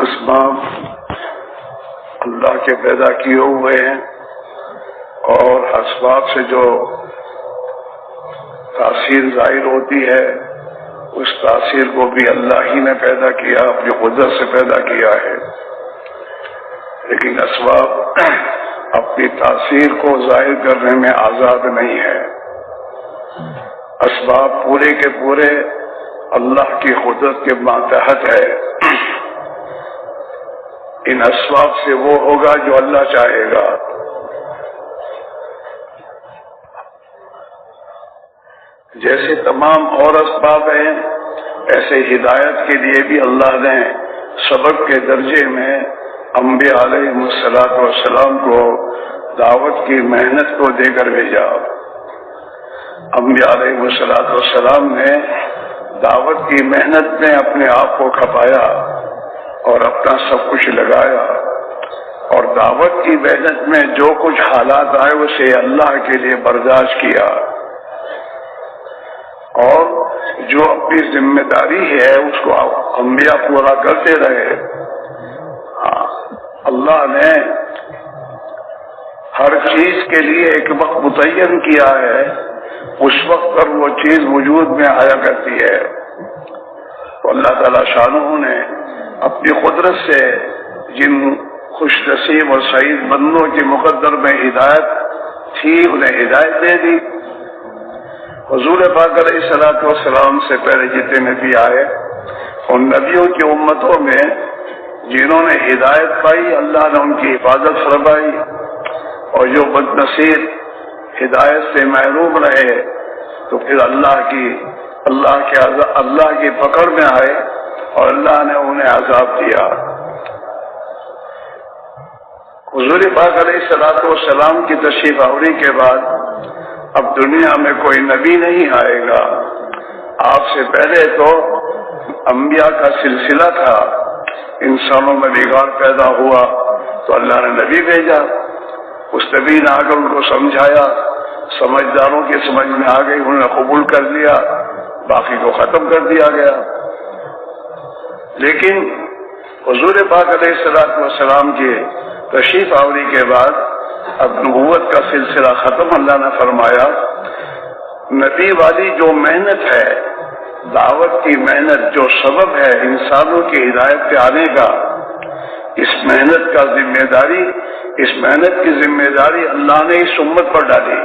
اسباب اللہ کے پیدا کیے ہوئے ہیں اور اسباب سے جو تاثیر ظاہر ہوتی ہے اس تاثیر کو بھی اللہ ہی نے پیدا کیا، اپنی قدرت سے پیدا کیا ہے، لیکن اسباب اپنی تاثیر کو ظاہر کرنے میں آزاد نہیں ہے۔ اسباب پورے کے پورے اللہ کی قدرت کے ماتحت ہے۔ ان اسباب سے وہ ہوگا جو اللہ چاہے گا۔ جیسے تمام اور اسباب ہیں، ایسے ہدایت کے لیے بھی اللہ نے سبب کے درجے میں انبیاء علیہ السلام کو دعوت کی محنت کو دے کر بھیجا۔ انبیاء علیہ السلام نے دعوت کی محنت میں اپنے آپ کو کھپایا اور اپنا سب کچھ لگایا، اور دعوت کی محنت میں جو کچھ حالات آئے اسے اللہ کے لیے برداشت کیا، اور جو اپنی ذمہ داری ہے اس کو انبیاء پورا کرتے رہے۔ اللہ نے ہر چیز کے لیے ایک وقت متعین کیا ہے، اس وقت پر وہ چیز وجود میں آیا کرتی ہے۔ تو اللہ تعالی شانہ نے اپنی قدرت سے جن خوش نصیب اور سعید بندوں کے مقدر میں ہدایت تھی انہیں ہدایت دے دی۔ حضور پاک علیہ السلام سے پہلے جتنے نبی آئے ان نبیوں کی امتوں میں جنہوں نے ہدایت پائی اللہ نے ان کی حفاظت فرمائی، اور جو بد نصیب ہدایت سے محروم رہے تو پھر اللہ کی پکڑ میں آئے اور اللہ نے انہیں عذاب دیا۔ حضور پاک علیہ السلام کی تشریف آوری کے بعد اب دنیا میں کوئی نبی نہیں آئے گا۔ آپ سے پہلے تو انبیاء کا سلسلہ تھا، انسانوں میں بگاڑ پیدا ہوا تو اللہ نے نبی بھیجا، اس نبی نے آ کر ان کو سمجھایا، سمجھداروں کی سمجھ میں آ گئی، انہوں نے قبول کر لیا، باقی کو ختم کر دیا گیا۔ لیکن حضور پاک علیہ السلام کی تشریف آوری کے بعد اب نبوت کا سلسلہ ختم۔ اللہ نے فرمایا نبی والی جو محنت ہے، دعوت کی محنت جو سبب ہے انسانوں کی ہدایت پہ آنے کا، اس محنت کی ذمہ داری اللہ نے اس امت پر ڈالی۔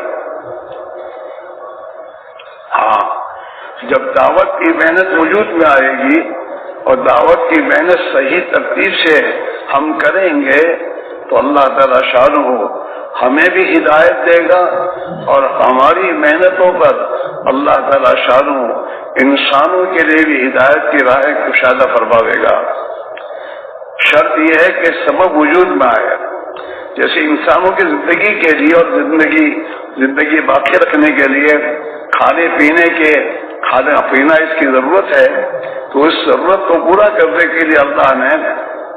جب دعوت کی محنت وجود میں آئے گی اور دعوت کی محنت صحیح ترتیب سے ہم کریں گے تو اللہ تعالی شانہ ہمیں بھی ہدایت دے گا، اور ہماری محنتوں پر اللہ تعالی شانہ انسانوں کے لیے بھی ہدایت کی راہیں کشادہ فرماوے گا۔ شرط یہ ہے کہ سبب وجود میں آئے، جیسے انسانوں کی زندگی کے لیے اور زندگی باقی رکھنے کے لیے کھانا پینا اس کی ضرورت ہے، تو اس ضرورت کو پورا کرنے کے لیے اللہ نے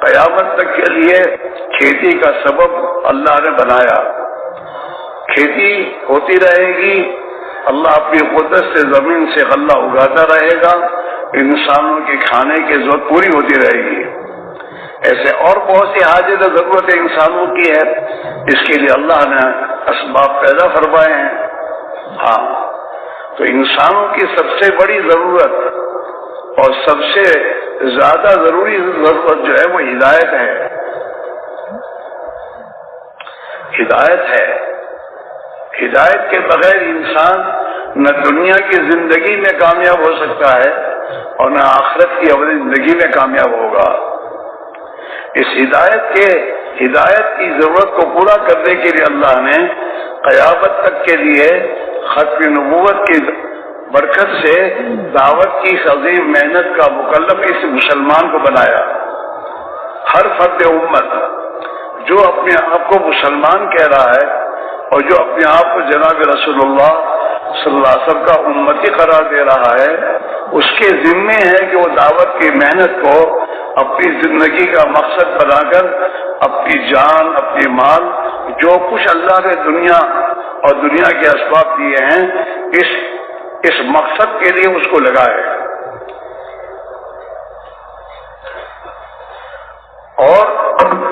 قیامت تک کے لیے کھیتی کا سبب اللہ نے بنایا۔ کھیتی ہوتی رہے گی، اللہ اپنی قدرت سے زمین سے غلہ اگاتا رہے گا، انسانوں کے کھانے کی ضرورت پوری ہوتی رہے گی۔ ایسے اور بہت سی حاجت ضرورتیں انسانوں کی ہے، اس کے لیے اللہ نے اسباب پیدا فرمائے ہیں۔ تو انسانوں کی سب سے بڑی ضرورت اور سب سے زیادہ ضروری ضرورت جو ہے وہ ہدایت ہے۔ ہدایت کے بغیر انسان نہ دنیا کی زندگی میں کامیاب ہو سکتا ہے اور نہ آخرت کی ابدی زندگی میں کامیاب ہوگا۔ اس ہدایت کی ضرورت کو پورا کرنے کے لیے اللہ نے قیامت تک کے لیے ختم نبوت کی برکت سے دعوت کی عظیم محنت کا مکلف اس مسلمان کو بنایا۔ ہر فرد امت جو اپنے آپ کو مسلمان کہہ رہا ہے اور جو اپنے آپ کو جناب رسول اللہ صلی اللہ علیہ وسلم کا امتی قرار دے رہا ہے، اس کے ذمے ہے کہ وہ دعوت کی محنت کو اپنی زندگی کا مقصد بنا کر اپنی جان، اپنی مال، جو کچھ اللہ نے دنیا اور دنیا کے اسباب دیے ہیں اس مقصد کے لیے اس کو لگائے۔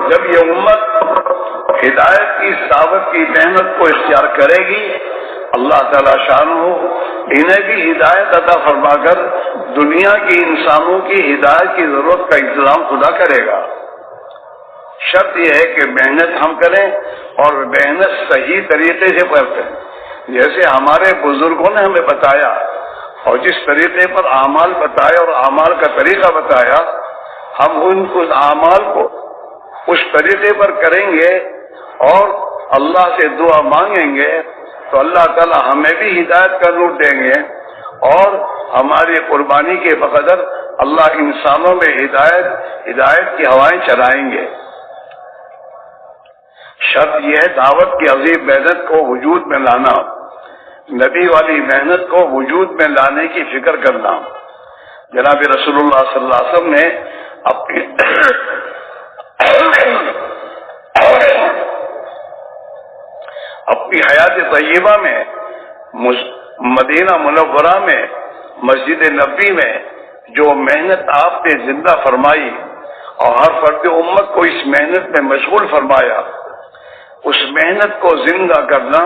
جب یہ امت ہدایت کی دعوت کی محنت کو اختیار کرے گی، اللہ تعالیٰ شانہ انہیں بھی ہدایت عطا فرما کر دنیا کی انسانوں کی ہدایت کی ضرورت کا انتظام خدا کرے گا۔ شرط یہ ہے کہ محنت ہم کریں اور محنت صحیح طریقے سے کریں، جیسے ہمارے بزرگوں نے ہمیں بتایا اور جس طریقے پر اعمال بتایا اور اعمال کا طریقہ بتایا، ہم ان اعمال کو اس طریقے پر کریں گے اور اللہ سے دعا مانگیں گے تو اللہ تعالی ہمیں بھی ہدایت کا نور دیں گے، اور ہماری قربانی کے بقدر اللہ انسانوں میں ہدایت کی ہوائیں چلائیں گے۔ شرط یہ ہے دعوت کی عظیم محنت کو وجود میں لانا، نبی والی محنت کو وجود میں لانے کی فکر کرنا۔ جناب رسول اللہ صلی اللہ علیہ وسلم نے اپنی حیات طیبہ میں مدینہ منورہ میں مسجد نبوی میں جو محنت آپ نے زندہ فرمائی اور ہر فرد امت کو اس محنت میں مشغول فرمایا، اس محنت کو زندہ کرنا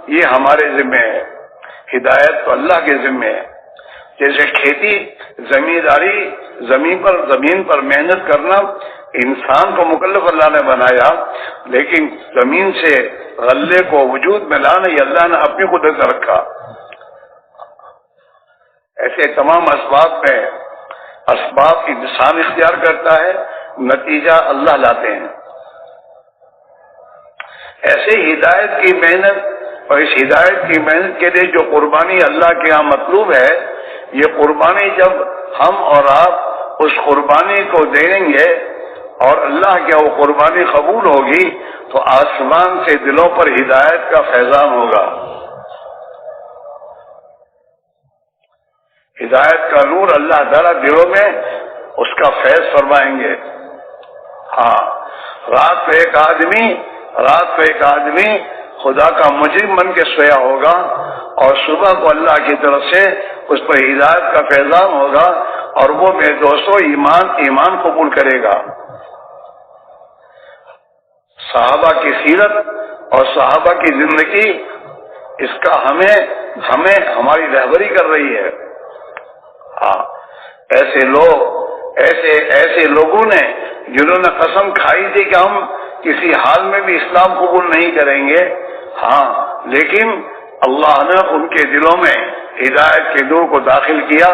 یہ ہمارے ذمہ ہے۔ ہدایت تو اللہ کے ذمہ ہے۔ جیسے کھیتی، زمینداری، زمین پر محنت کرنا انسان کو مکلف اللہ نے بنایا، لیکن زمین سے غلے کو وجود میں لانا یہ اللہ نے اپنی قدرت میں رکھا۔ ایسے تمام اسباب انسان اختیار کرتا ہے، نتیجہ اللہ لاتے ہیں۔ ایسے ہدایت کی محنت اور اس ہدایت کی محنت کے لیے جو قربانی اللہ کے یہاں مطلوب ہے، یہ قربانی جب ہم اور آپ اس قربانی کو دیں گے اور اللہ کے وہ قربانی قبول ہوگی تو آسمان سے دلوں پر ہدایت کا فیضان ہوگا، ہدایت کا نور اللہ تعالیٰ دلوں میں اس کا فیض فرمائیں گے۔ ہاں، رات کو ایک آدمی خدا کا مجرم بن کے سویا ہوگا اور صبح کو اللہ کی طرف سے اس پر ہدایت کا فیضان ہوگا اور وہ میرے دوستوں ایمان قبول کرے گا۔ صحابہ کی سیرت اور صحابہ کی زندگی اس کا ہمیں ہماری رہبری کر رہی ہے۔ ہاں، ایسے لوگوں نے جنہوں نے قسم کھائی تھی کہ ہم کسی حال میں بھی اسلام قبول نہیں کریں گے، ہاں، لیکن اللہ نے ان کے دلوں میں ہدایت کے نور کو داخل کیا۔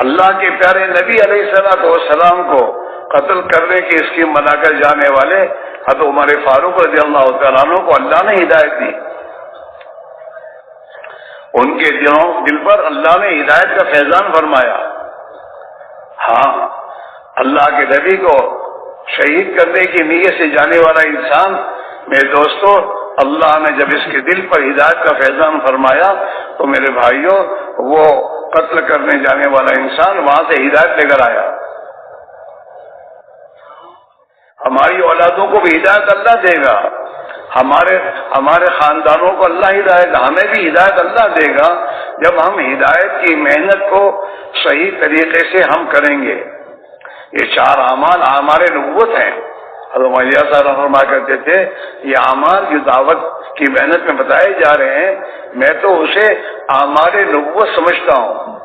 اللہ کے پیارے نبی علیہ الصلوۃ والسلام کو قتل کرنے کی اسکیم بنا کر جانے والے حضرت عمر فاروق رضی اللہ تعالیٰ عنہ کو اللہ نے ہدایت دی، ان کے دل پر اللہ نے ہدایت کا فیضان فرمایا۔ ہاں، اللہ کے نبی کو شہید کرنے کی نیت سے جانے والا انسان، میرے دوستو، اللہ نے جب اس کے دل پر ہدایت کا فیضان فرمایا تو میرے بھائیوں وہ قتل کرنے جانے والا انسان وہاں سے ہدایت لے کر آیا۔ ہماری اولادوں کو بھی ہدایت اللہ دے گا، ہمارے خاندانوں کو اللہ ہدایت، ہمیں بھی ہدایت اللہ دے گا جب ہم ہدایت کی محنت کو صحیح طریقے سے ہم کریں گے۔ یہ 4 اعمال اعمال نبوت ہیں۔ حضرت مولوی صاحب فرمایا کرتے تھے یہ اعمال جو دعوت کی محنت میں بتائے جا رہے ہیں میں تو اسے اعمال نبوت سمجھتا ہوں۔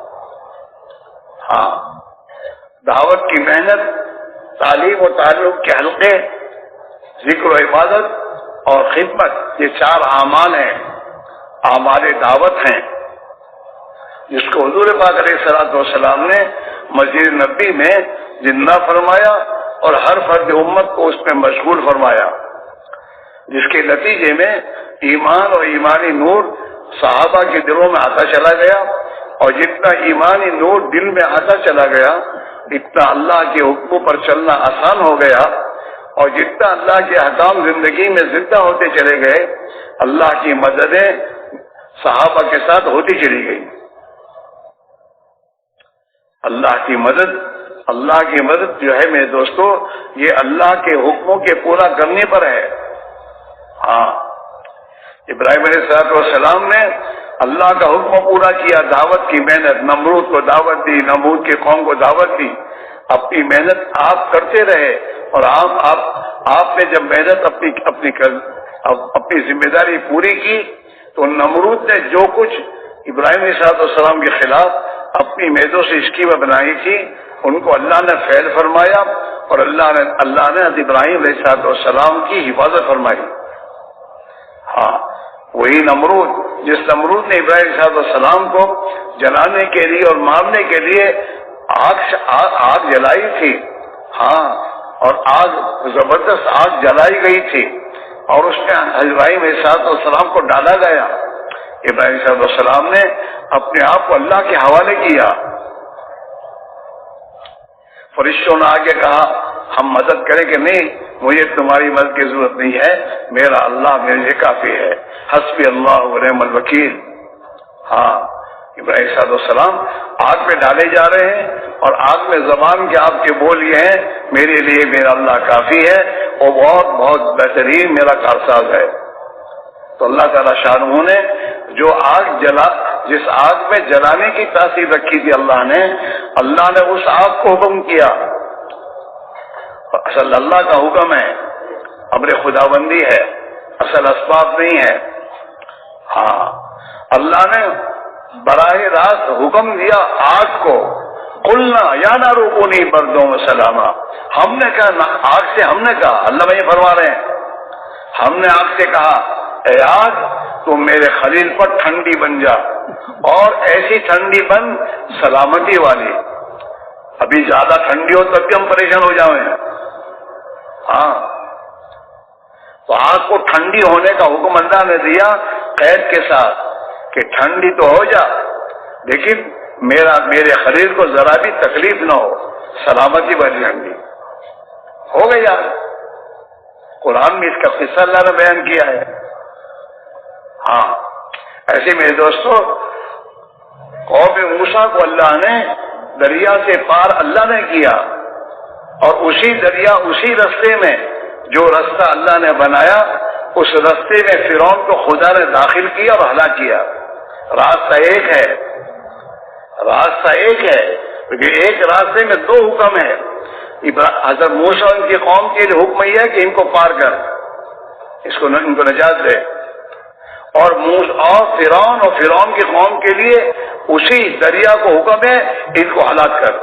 ہاں، دعوت کی محنت، تعلیم و تعلق کے حلقے، ذکر و عبادت اور خدمت، یہ 4 اعمال ہیں، اعمال دعوت ہیں، جس کو حضور پاک علیہ الصلوۃ والسلام نے مسجد نبوی میں زندہ فرمایا اور ہر فرد امت کو اس میں مشغول فرمایا، جس کے نتیجے میں ایمان اور ایمانی نور صحابہ کے دلوں میں آتا چلا گیا، اور جتنا ایمانی نور دل میں آتا چلا گیا اتنا اللہ کے حکموں پر چلنا آسان ہو گیا، اور جتنا اللہ کے احکام زندگی میں زندہ ہوتے چلے گئے اللہ کی مددیں صحابہ کے ساتھ ہوتی چلی گئی۔ اللہ کی مدد جو ہے میرے دوستو یہ اللہ کے حکموں کے پورا کرنے پر ہے۔ ہاں، ابراہیم علیہ السلام نے اللہ کا حکم پورا کیا، دعوت کی محنت، نمرود کو دعوت دی، نمرود کی قوم کو دعوت دی، اپنی محنت آپ کرتے رہے اور آپ نے جب محنت اپنی ذمہ داری پوری کی تو نمرود نے جو کچھ ابراہیم علیہ السلام کے خلاف اپنی میدوں سے اسکیمیں بنائی تھی ان کو اللہ نے فعل فرمایا اور اللہ نے حضرت ابراہیم علیہ السلام کی حفاظت فرمائی. ہاں وہی نمرود، جس نمرود نے ابراہیم علیہ السلام کو جلانے کے لیے اور مارنے کے لیے آگ جلائی تھی. ہاں اور آگ زبردست آگ جلائی گئی تھی اور اس میں ابراہیم علیہ السلام کو ڈالا گیا. ابراہیم علیہ السلام نے اپنے آپ کو اللہ کے حوالے کیا. فرشتوں نے آگے کہا ہم مدد کریں کہ نہیں، مجھے تمہاری مدد کی ضرورت نہیں ہے، میرا اللہ میرے لیے کافی ہے، حسبی اللہ ونعم الوکیل. ہاں ابراہیم علیہ السلام آگ میں ڈالے جا رہے ہیں اور آگ میں زبان کے آپ کے بول یہ ہیں میرے لیے میرا اللہ کافی ہے، وہ بہت بہت بہترین میرا کارساز ہے. تو اللہ تعالیٰ شاہ نے جو جس آگ میں جلانے کی تاثیر رکھی تھی اللہ نے اس آگ کو حکم کیا. اصل اللہ کا حکم ہے، امر خداوندی ہے، اصل اسباب نہیں ہے. ہاں اللہ نے براہ راست حکم دیا آگ کو، قلنا یا نار کونی بردوں وسلاما. ہم نے کہا آگ سے، ہم نے کہا، اللہ بھائی فرما رہے ہیں، ہم نے آگ سے کہا اے آگ تم میرے خلیل پر ٹھنڈی بن جا اور ایسی ٹھنڈی بن سلامتی والی. ابھی زیادہ ٹھنڈی ہو تب بھی ہم پریشان ہو جائیں. ہاں تو آگ کو ٹھنڈی ہونے کا حکم اللہ نے دیا قید کے ساتھ کہ ٹھنڈی تو ہو جا لیکن میرے خلیل کو ذرا بھی تکلیف نہ ہو، سلامتی والی ٹھنڈی ہو گئی. آگ قرآن میں اس کا قصہ اللہ نے بیان کیا ہے. ہاں ایسے میرے دوستو قوم موسیٰ کو اللہ نے دریا سے پار اللہ نے کیا اور اسی رستے میں جو رستہ اللہ نے بنایا اس رستے میں فرعون کو خدا نے داخل کیا اور ہلاک کیا. راستہ ایک ہے کیونکہ ایک راستے میں دو حکم ہے. حضرت موسیٰ ان کی قوم کے لیے حکم یہ ہے کہ ان کو پار کر، ان کو نجات دے، اور فرعون کی قوم کے لیے اسی دریا کو حکم ہے ان کو ہلاک کر.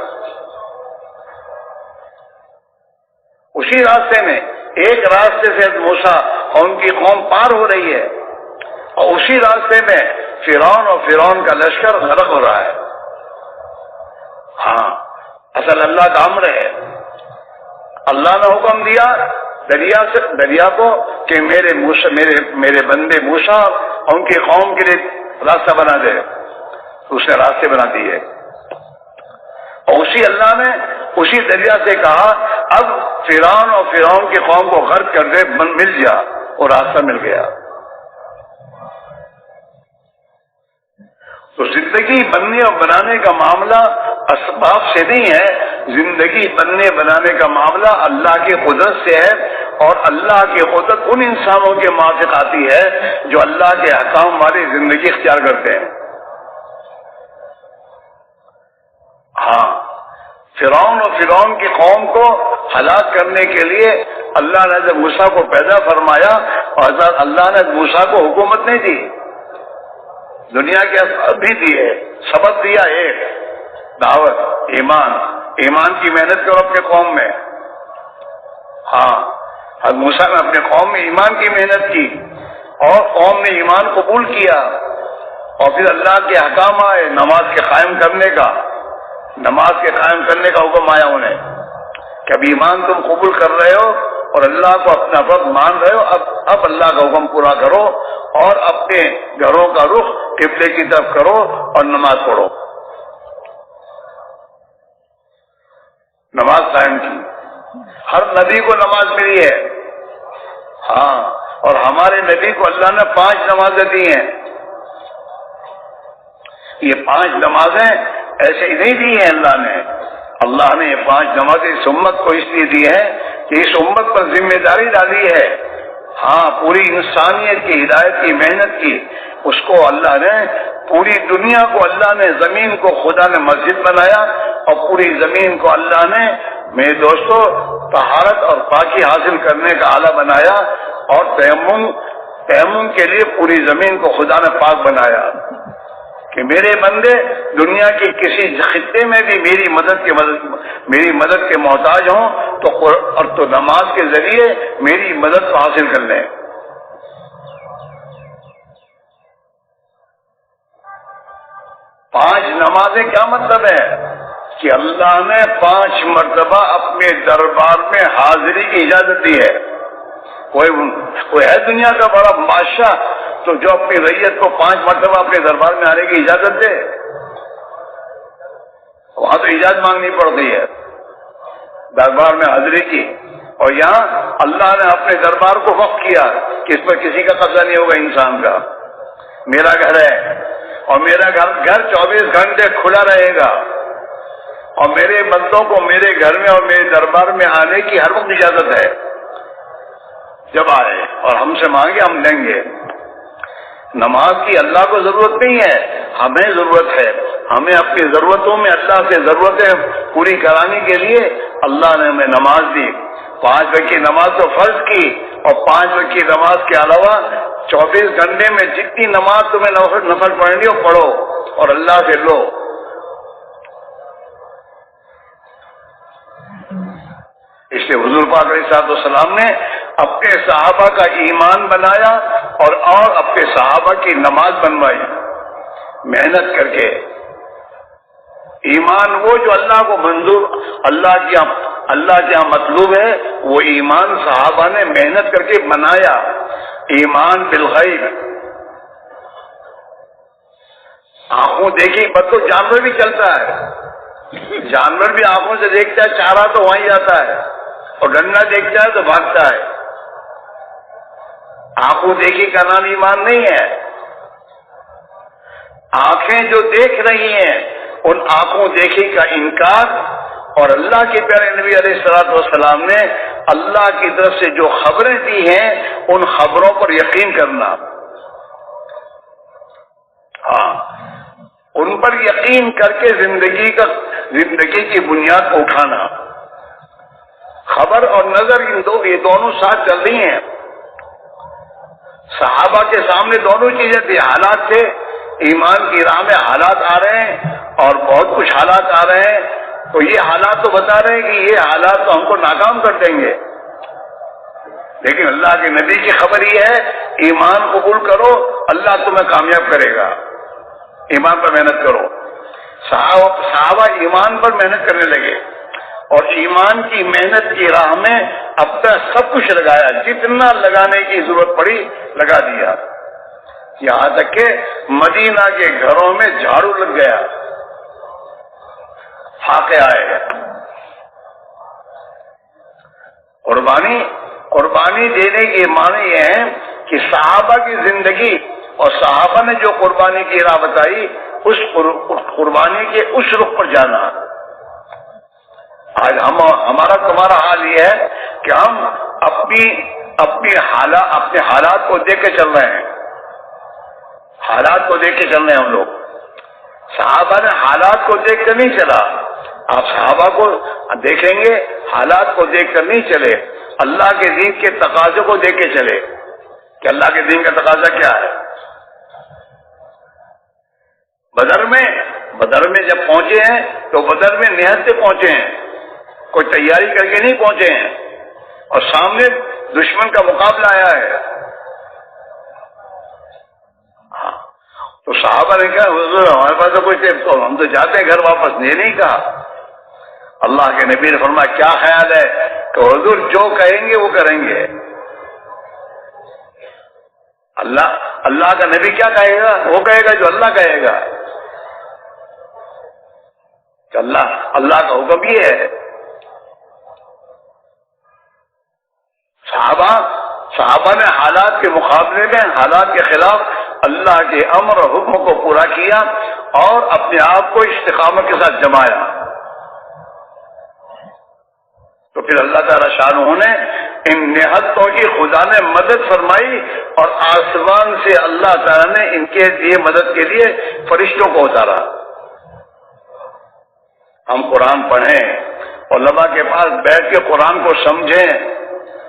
اسی راستے میں ایک راستے سے موسیٰ اور ان کی قوم پار ہو رہی ہے اور اسی راستے میں فرعون کا لشکر غرق ہو رہا ہے. ہاں اصل اللہ کا امر ہے. اللہ نے حکم دیا دریا کو کہ میرے بندے موسیٰ اور ان کی قوم کے لیے راستہ بنا دے. اس نے راستے بنا دیے اور اللہ نے اسی دریا سے کہا اب فرعون کی قوم کو غرق کر دے، مل جا، اور راستہ مل گیا. تو زندگی بننے اور بنانے کا معاملہ اسباب سے نہیں ہے، زندگی بننے بنانے کا معاملہ اللہ کی قدرت سے ہے اور اللہ کی قدرت ان انسانوں کے موافق آتی ہے جو اللہ کے احکام والی زندگی اختیار کرتے ہیں. ہاں فرعون کی قوم کو ہلاک کرنے کے لیے اللہ نے جب موسیٰ کو پیدا فرمایا اور اللہ نے موسیٰ کو حکومت نہیں دی، دنیا کے اسباب بھی دیے، سبق دیا، ایک دعوت، ایمان کی محنت کرو اپنے قوم میں. ہاں حضرت موسیٰ نے اپنے قوم میں ایمان کی محنت کی اور قوم نے ایمان قبول کیا اور پھر اللہ کے احکام آئے، نماز کے قائم کرنے کا حکم آیا انہیں کہ اب ایمان تم قبول کر رہے ہو اور اللہ کو اپنا رب مان رہے ہو، اب اللہ کا حکم پورا کرو اور اپنے گھروں کا رخ قبلے کی طرف کرو اور نماز پڑھو. نماز قائم کی. ہر نبی کو نماز ملی ہے. ہاں اور ہمارے نبی کو اللہ نے 5 نمازیں دی ہیں. یہ 5 نمازیں ایسے ہی نہیں دی ہیں اللہ نے یہ 5 نمازیں اس امت کو اس لیے دی ہے کہ اس امت پر ذمہ داری ڈالی ہے. ہاں پوری انسانیت کی ہدایت کی محنت کی، اس کو اللہ نے پوری دنیا کو اللہ نے زمین کو خدا نے مسجد بنایا اور پوری زمین کو اللہ نے میرے دوستو طہارت اور پاکی حاصل کرنے کا آلہ بنایا، اور تیمم کے لیے پوری زمین کو خدا نے پاک بنایا کہ میرے بندے دنیا کے کسی خطے میں بھی میری مدد کے محتاج ہوں تو نماز کے ذریعے میری مدد کو حاصل کر لیں۔ 5 نمازیں کیا مطلب ہے؟ کہ اللہ نے 5 مرتبہ اپنے دربار میں حاضری کی اجازت دی ہے۔ کوئی ہے دنیا کا بڑا بادشاہ تو جو اپنی رعیت کو 5 مرتبہ اپنے دربار میں آنے کی اجازت دے؟ وہاں تو اجازت مانگنی پڑتی ہے دربار میں حاضری کی، اور یہاں اللہ نے اپنے دربار کو وقف کیا کہ اس پر کسی کا قبضہ نہیں ہوگا انسان کا۔ میرا گھر ہے اور میرا گھر 24 گھنٹے کھلا رہے گا، اور میرے بندوں کو میرے گھر میں اور میرے دربار میں آنے کی ہر وقت اجازت ہے۔ جب آئے اور ہم سے مانگے ہم دیں گے۔ نماز کی اللہ کو ضرورت نہیں ہے، ہمیں ضرورت ہے۔ ہمیں اپنی ضرورتوں میں اللہ سے ضرورتیں پوری کرانے کے لیے اللہ نے ہمیں نماز دی۔ 5 وقت کی نماز تو فرض کی، اور 5 وقت کی نماز کے علاوہ 24 گھنٹے میں جتنی نماز تمہیں نفل پڑھنی ہو پڑھو اور اللہ سے لو۔ اس لیے حضور پاک علیہ الصلوۃ والسلام نے اپنے صحابہ کا ایمان بنایا اور اپنے صحابہ کی نماز بنوائی محنت کر کے۔ ایمان وہ جو اللہ کو منظور، اللہ کے یہاں مطلوب ہے، وہ ایمان صحابہ نے محنت کر کے بنایا۔ ایمان بالغیب، آنکھوں دیکھی بس تو جانور بھی چلتا ہے، جانور بھی آنکھوں سے دیکھتا ہے، چارہ تو وہیں جاتا ہے، اور ڈنڈا دیکھتا ہے تو بھاگتا ہے۔ آنکھوں دیکھی کا نام ایمان نہیں ہے۔ آنکھیں جو دیکھ رہی ہیں ان آنکھوں دیکھی کا انکار، اور اللہ کے پیارے نبی علیہ الصلوۃ والسلام نے اللہ کی طرف سے جو خبریں دی ہیں ان خبروں پر یقین کرنا، ان پر یقین کر کے زندگی کی بنیاد کو اٹھانا۔ خبر اور نظر یہ دونوں ساتھ چل رہی ہیں۔ صحابہ کے سامنے دونوں چیزیں تھی، حالات تھے، ایمان کی راہ میں حالات آ رہے ہیں اور بہت کچھ حالات آ رہے ہیں، تو یہ حالات تو بتا رہے ہیں کہ یہ حالات تو ہم کو ناکام کر دیں گے، لیکن اللہ کے نبی کی خبر یہ ہے ایمان قبول کرو، اللہ تمہیں کامیاب کرے گا، ایمان پر محنت کرو۔ صحابہ ایمان پر محنت کرنے لگے اور ایمان کی محنت کی راہ میں اپنا سب کچھ لگایا، جتنا لگانے کی ضرورت پڑی لگا دیا، یہاں تک کہ مدینہ کے گھروں میں جھاڑو لگ گیا، فاقے آئے۔ قربانی دینے کے معنی یہ ہے کہ صحابہ کی زندگی اور صحابہ نے جو قربانی کی راہ بتائی اس قربانی کے اس رخ پر جانا۔ آج ہمارا تمہارا حال یہ ہے کہ ہم اپنے حالات کو دیکھ کے چل رہے ہیں، حالات کو دیکھ کے چل رہے ہیں ہم لوگ۔ صحابہ نے حالات کو دیکھ کر نہیں چلا، آپ صحابہ کو دیکھیں گے حالات کو دیکھ کر نہیں چلے، اللہ کے دین کے تقاضے کو دیکھ کے چلے کہ اللہ کے دین کا تقاضا کیا ہے۔ بدر میں جب پہنچے ہیں تو بدر میں نہت سے پہنچے ہیں، کوئی تیاری کر کے نہیں پہنچے ہیں، اور سامنے دشمن کا مقابلہ آیا ہے۔ تو صحابہ نے کہا حضور ہمارے پاس تو کچھ تو ہم تو جاتے ہیں گھر واپس، نہیں کہا۔ اللہ کے نبی نے فرمایا کیا خیال ہے کہ حضور جو کہیں گے وہ کریں گے۔ اللہ کا نبی کیا کہے گا؟ وہ کہے گا جو اللہ کہے گا، کہ اللہ کا حکم یہ ہے۔ صحابہ نے حالات کے مقابلے میں حالات کے خلاف اللہ کے امر اور حکم کو پورا کیا اور اپنے آپ کو استقامت کے ساتھ جمایا، تو پھر اللہ تعالی شانہ نے ان نہتوں کی خدا نے مدد فرمائی، اور آسمان سے اللہ تعالی نے ان کے لیے مدد کے لیے فرشتوں کو اتارا۔ ہم قرآن پڑھیں علماء کے پاس بیٹھ کے قرآن کو سمجھیں،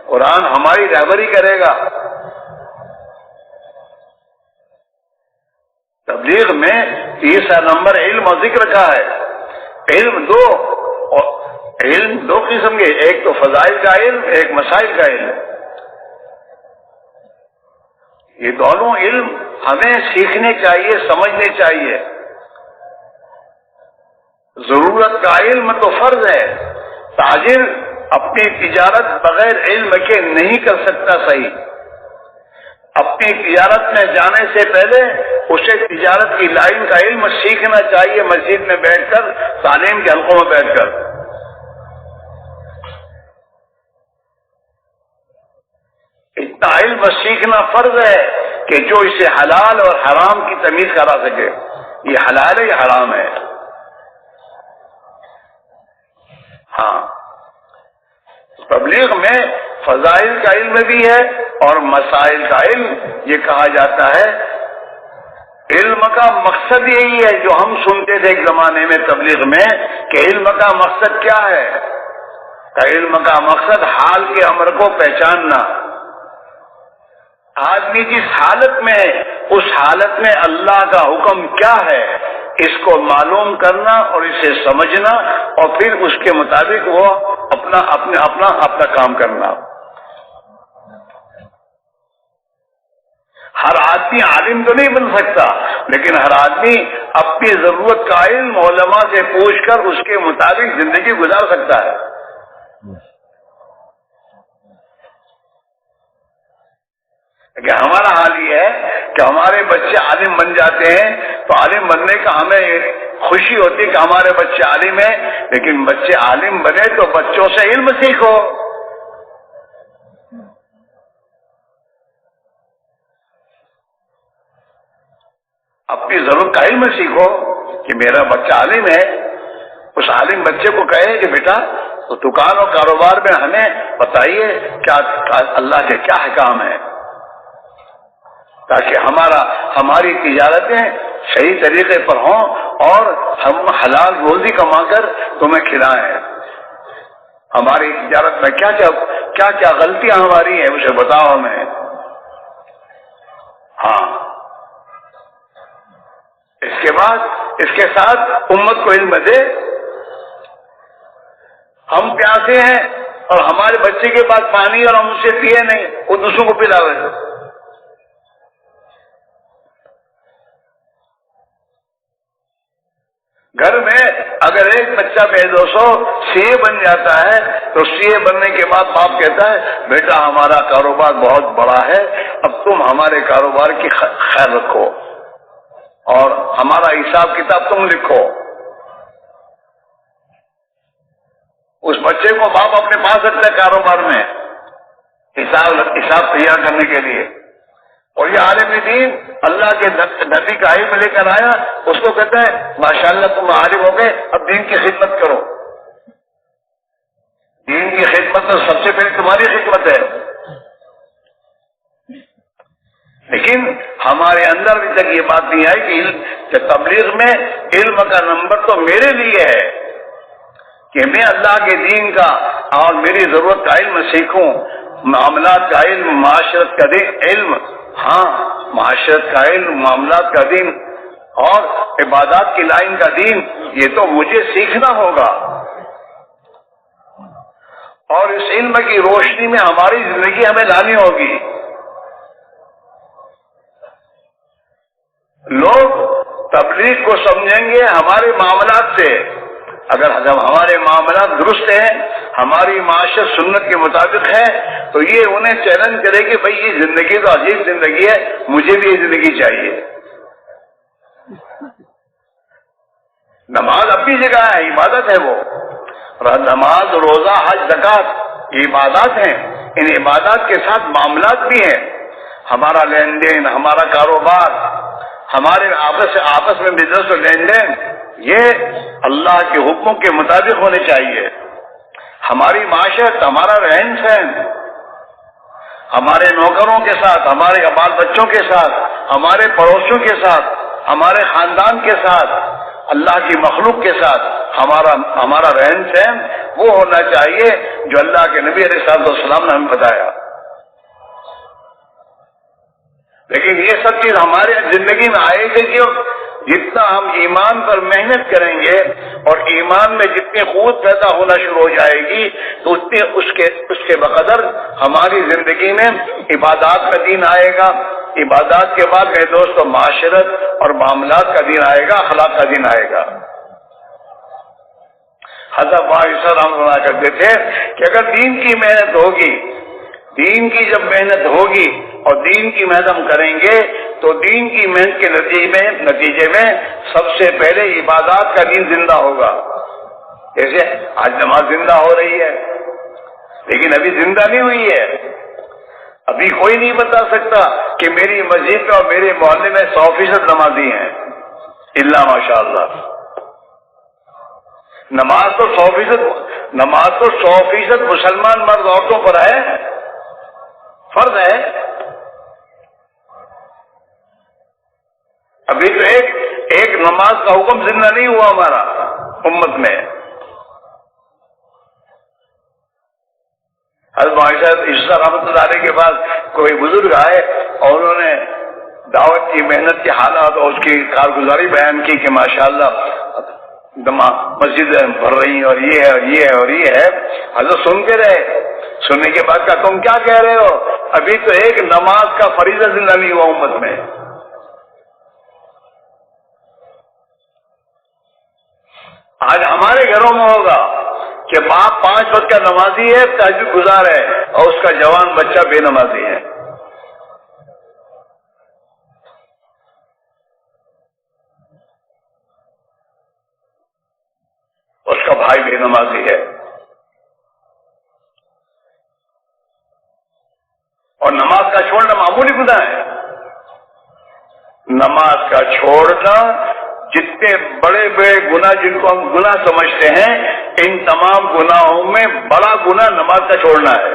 قرآن ہماری رہبری کرے گا۔ تبلیغ میں تیسرا نمبر علم اور ذکر کا ہے۔ علم دو قسم کے، ایک تو فضائل کا علم، ایک مسائل کا علم۔ یہ دونوں علم ہمیں سیکھنے چاہیے، سمجھنے چاہیے۔ ضرورت کا علم تو فرض ہے، تاجر اپنی تجارت بغیر علم کے نہیں کر سکتا صحیح۔ اپنی تجارت میں جانے سے پہلے اسے تجارت کی لائن کا علم سیکھنا چاہیے، مسجد میں بیٹھ کر، تعلیم کے حلقوں میں بیٹھ کر۔ اتنا علم سیکھنا فرض ہے کہ جو اسے حلال اور حرام کی تمیز کرا سکے، یہ حلال ہے، یہ حرام ہے۔ ہاں، تبلیغ میں فضائل کا علم بھی ہے اور مسائل کا علم۔ یہ کہا جاتا ہے علم کا مقصد یہی ہے، جو ہم سنتے تھے ایک زمانے میں تبلیغ میں، کہ علم کا مقصد کیا ہے؟ کہ علم کا مقصد حال کے امر کو پہچاننا۔ آدمی جس حالت میں ہے، اس حالت میں اللہ کا حکم کیا ہے، اس کو معلوم کرنا اور اسے سمجھنا، اور پھر اس کے مطابق وہ اپنا کام کرنا۔ ہر آدمی عالم تو نہیں بن سکتا، لیکن ہر آدمی اپنی ضرورت کا علم علماء سے پوچھ کر اس کے مطابق زندگی گزار سکتا ہے۔ کہ ہمارا حال یہ ہے کہ ہمارے بچے عالم بن جاتے ہیں، تو عالم بننے کا ہمیں خوشی ہوتی ہے کہ ہمارے بچے عالم ہیں، لیکن بچے عالم بنے تو بچوں سے علم سیکھو۔ اپنی ضرورت کا علم سیکھو کہ میرا بچہ عالم ہے، اس عالم بچے کو کہے کہ بیٹا تو دکان اور کاروبار میں ہمیں بتائیے کیا اللہ کے کیا احکام ہیں، تاکہ ہماری تجارتیں صحیح طریقے پر ہوں اور ہم حلال روزی کما کر تمہیں کھلائیں۔ ہماری تجارت میں کیا کیا غلطیاں ہماری ہیں، اسے بتاؤ ہمیں۔ ہاں، اس کے ساتھ امت کو علم دے۔ ہم پیاسے ہیں اور ہمارے بچے کے پاس پانی اور ہم اسے پیے نہیں، وہ دوسروں کو پلاوے۔ گھر میں اگر ایک بچہ بے دوسو سی اے بن جاتا ہے تو سی اے بننے کے بعد باپ کہتا ہے بیٹا ہمارا کاروبار بہت بڑا ہے، اب تم ہمارے کاروبار کی خیر رکھو اور ہمارا حساب کتاب تم لکھو۔ اس بچے کو باپ اپنے پاس رکھتا ہے کاروبار میں حساب تیار کرنے کے لیے، اور یہ عالم دین اللہ کے نبی کا علم لے کر آیا، اس کو کہتا ہے ماشاءاللہ تم عالم ہو گئے، اب دین کی خدمت کرو۔ دین کی خدمت تو سب سے پہلے تمہاری خدمت ہے، لیکن ہمارے اندر ابھی تک یہ بات نہیں آئی کہ تبلیغ میں علم کا نمبر تو میرے لیے ہے کہ میں اللہ کے دین کا اور میری ضرورت کا علم سیکھوں، معاملات کا علم، معاشرت کا علم، ہاں معاشرت کا علم، معاملات کا دین اور عبادات کی لائن کا دین، یہ تو مجھے سیکھنا ہوگا، اور اس علم کی روشنی میں ہماری زندگی ہمیں لانی ہوگی۔ لوگ تبلیغ کو سمجھیں گے ہمارے معاملات سے۔ اگر ہمارے معاملات درست ہیں، ہماری معاشرت سنت کے مطابق ہے، تو یہ انہیں چیلنج کرے کہ بھئی یہ زندگی تو عجیب زندگی ہے، مجھے بھی یہ زندگی چاہیے۔ نماز اپنی جگہ ہے، عبادت ہے وہ، نماز، روزہ، حج، زکوٰۃ یہ عبادات ہیں، ان عبادات کے ساتھ معاملات بھی ہیں۔ ہمارا لین دین، ہمارا کاروبار، ہمارے آپس میں بزنس اور لین دین، یہ اللہ کے حکموں کے مطابق ہونے چاہیے۔ ہماری معاشرت، ہمارا رہن سہن، ہمارے نوکروں کے ساتھ، ہمارے بال بچوں کے ساتھ، ہمارے پڑوسیوں کے ساتھ، ہمارے خاندان کے ساتھ، اللہ کی مخلوق کے ساتھ ہمارا رہن سہن وہ ہونا چاہیے جو اللہ کے نبی علیہ السلام نے ہمیں بتایا. لیکن یہ سب چیز ہمارے زندگی میں آئے گی کہ جتنا ہم ایمان پر محنت کریں گے اور ایمان میں جتنی قوت پیدا ہونا شروع ہو جائے گی تو اتنے اس کے بقدر ہماری زندگی میں عبادات کا دین آئے گا. عبادات کے بعد میرے دوستو معاشرت اور معاملات کا دین آئے گا، اخلاق کا دین آئے گا. حضرت عائشہ رحمۃ اللہ کرتے تھے کہ اگر دین کی محنت ہوگی، دین کی جب محنت ہوگی اور دین کی محنت ہم کریں گے تو دین کی محنت کے نتیجے میں سب سے پہلے عبادات کا دین زندہ ہوگا. جیسے آج نماز زندہ ہو رہی ہے لیکن ابھی زندہ نہیں ہوئی ہے. ابھی کوئی نہیں بتا سکتا کہ میری مسجد میں اور میرے محلے میں 100% نمازی ہیں الا ماشاء اللہ. نماز تو 100% مسلمان مرد عورتوں پر ہے، فرض ہے. ابھی تو ایک نماز کا حکم زندہ نہیں ہوا ہمارا امت میں. حضرت عائشہ رحمۃ اللہ علیہ کے پاس کوئی بزرگ آئے اور انہوں نے دعوت کی محنت کے حالات اور اس کی کارگزاری بیان کی کہ ماشاءاللہ مسجد بھر رہی ہیں اور یہ ہے اور یہ ہے اور یہ ہے. حضرت سنتے رہے، سننے کے بعد کہا تم کیا کہہ رہے ہو؟ ابھی تو ایک نماز کا فریضہ زندہ نہیں ہوا امت میں. آج ہمارے گھروں میں ہوگا کہ باپ 5 وقت کا نمازی ہے، تہجد گزار ہے، اور اس کا جوان بچہ بے نمازی ہے. اس کا بھائی بے نمازی ہے. اور نماز کا چھوڑنا معمولی گناہ ہے. نماز کا چھوڑنا جتنے بڑے بڑے گناہ جن کو ہم گناہ سمجھتے ہیں، ان تمام گناہوں میں بڑا گناہ نماز کا چھوڑنا ہے.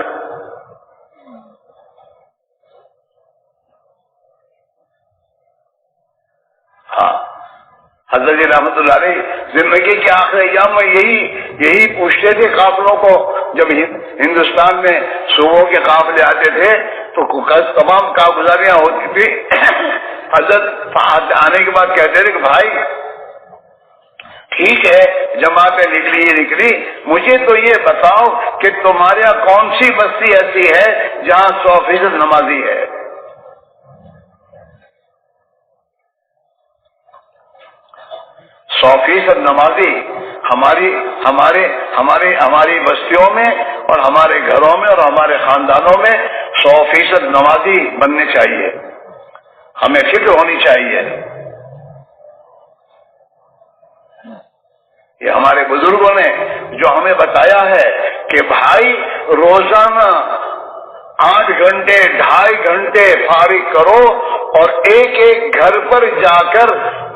ہاں، حضرت جی رحمۃ اللہ علیہ زندگی کے آخری ایام میں یہی پوچھتے تھے قافلوں کو. جب ہندوستان میں صوبوں کے قافلے آتے تھے تو تمام کارگزاریاں ہوتی تھی. حضرت آنے کے بعد کہتے تھے کہ بھائی ٹھیک ہے جماعتیں نکلی، مجھے تو یہ بتاؤ کہ تمہارے یہاں کون سی بستی ایسی ہے جہاں 100% نمازی ہے؟ 100% نمازی ہماری بستیوں میں اور ہمارے گھروں میں اور ہمارے خاندانوں میں 100% نمازی بننے چاہیے. ہمیں فکر ہونی چاہیے. یہ ہمارے بزرگوں نے جو ہمیں بتایا ہے کہ بھائی روزانہ 8 گھنٹے 2.5 گھنٹے فارغ کرو اور ایک ایک گھر پر جا کر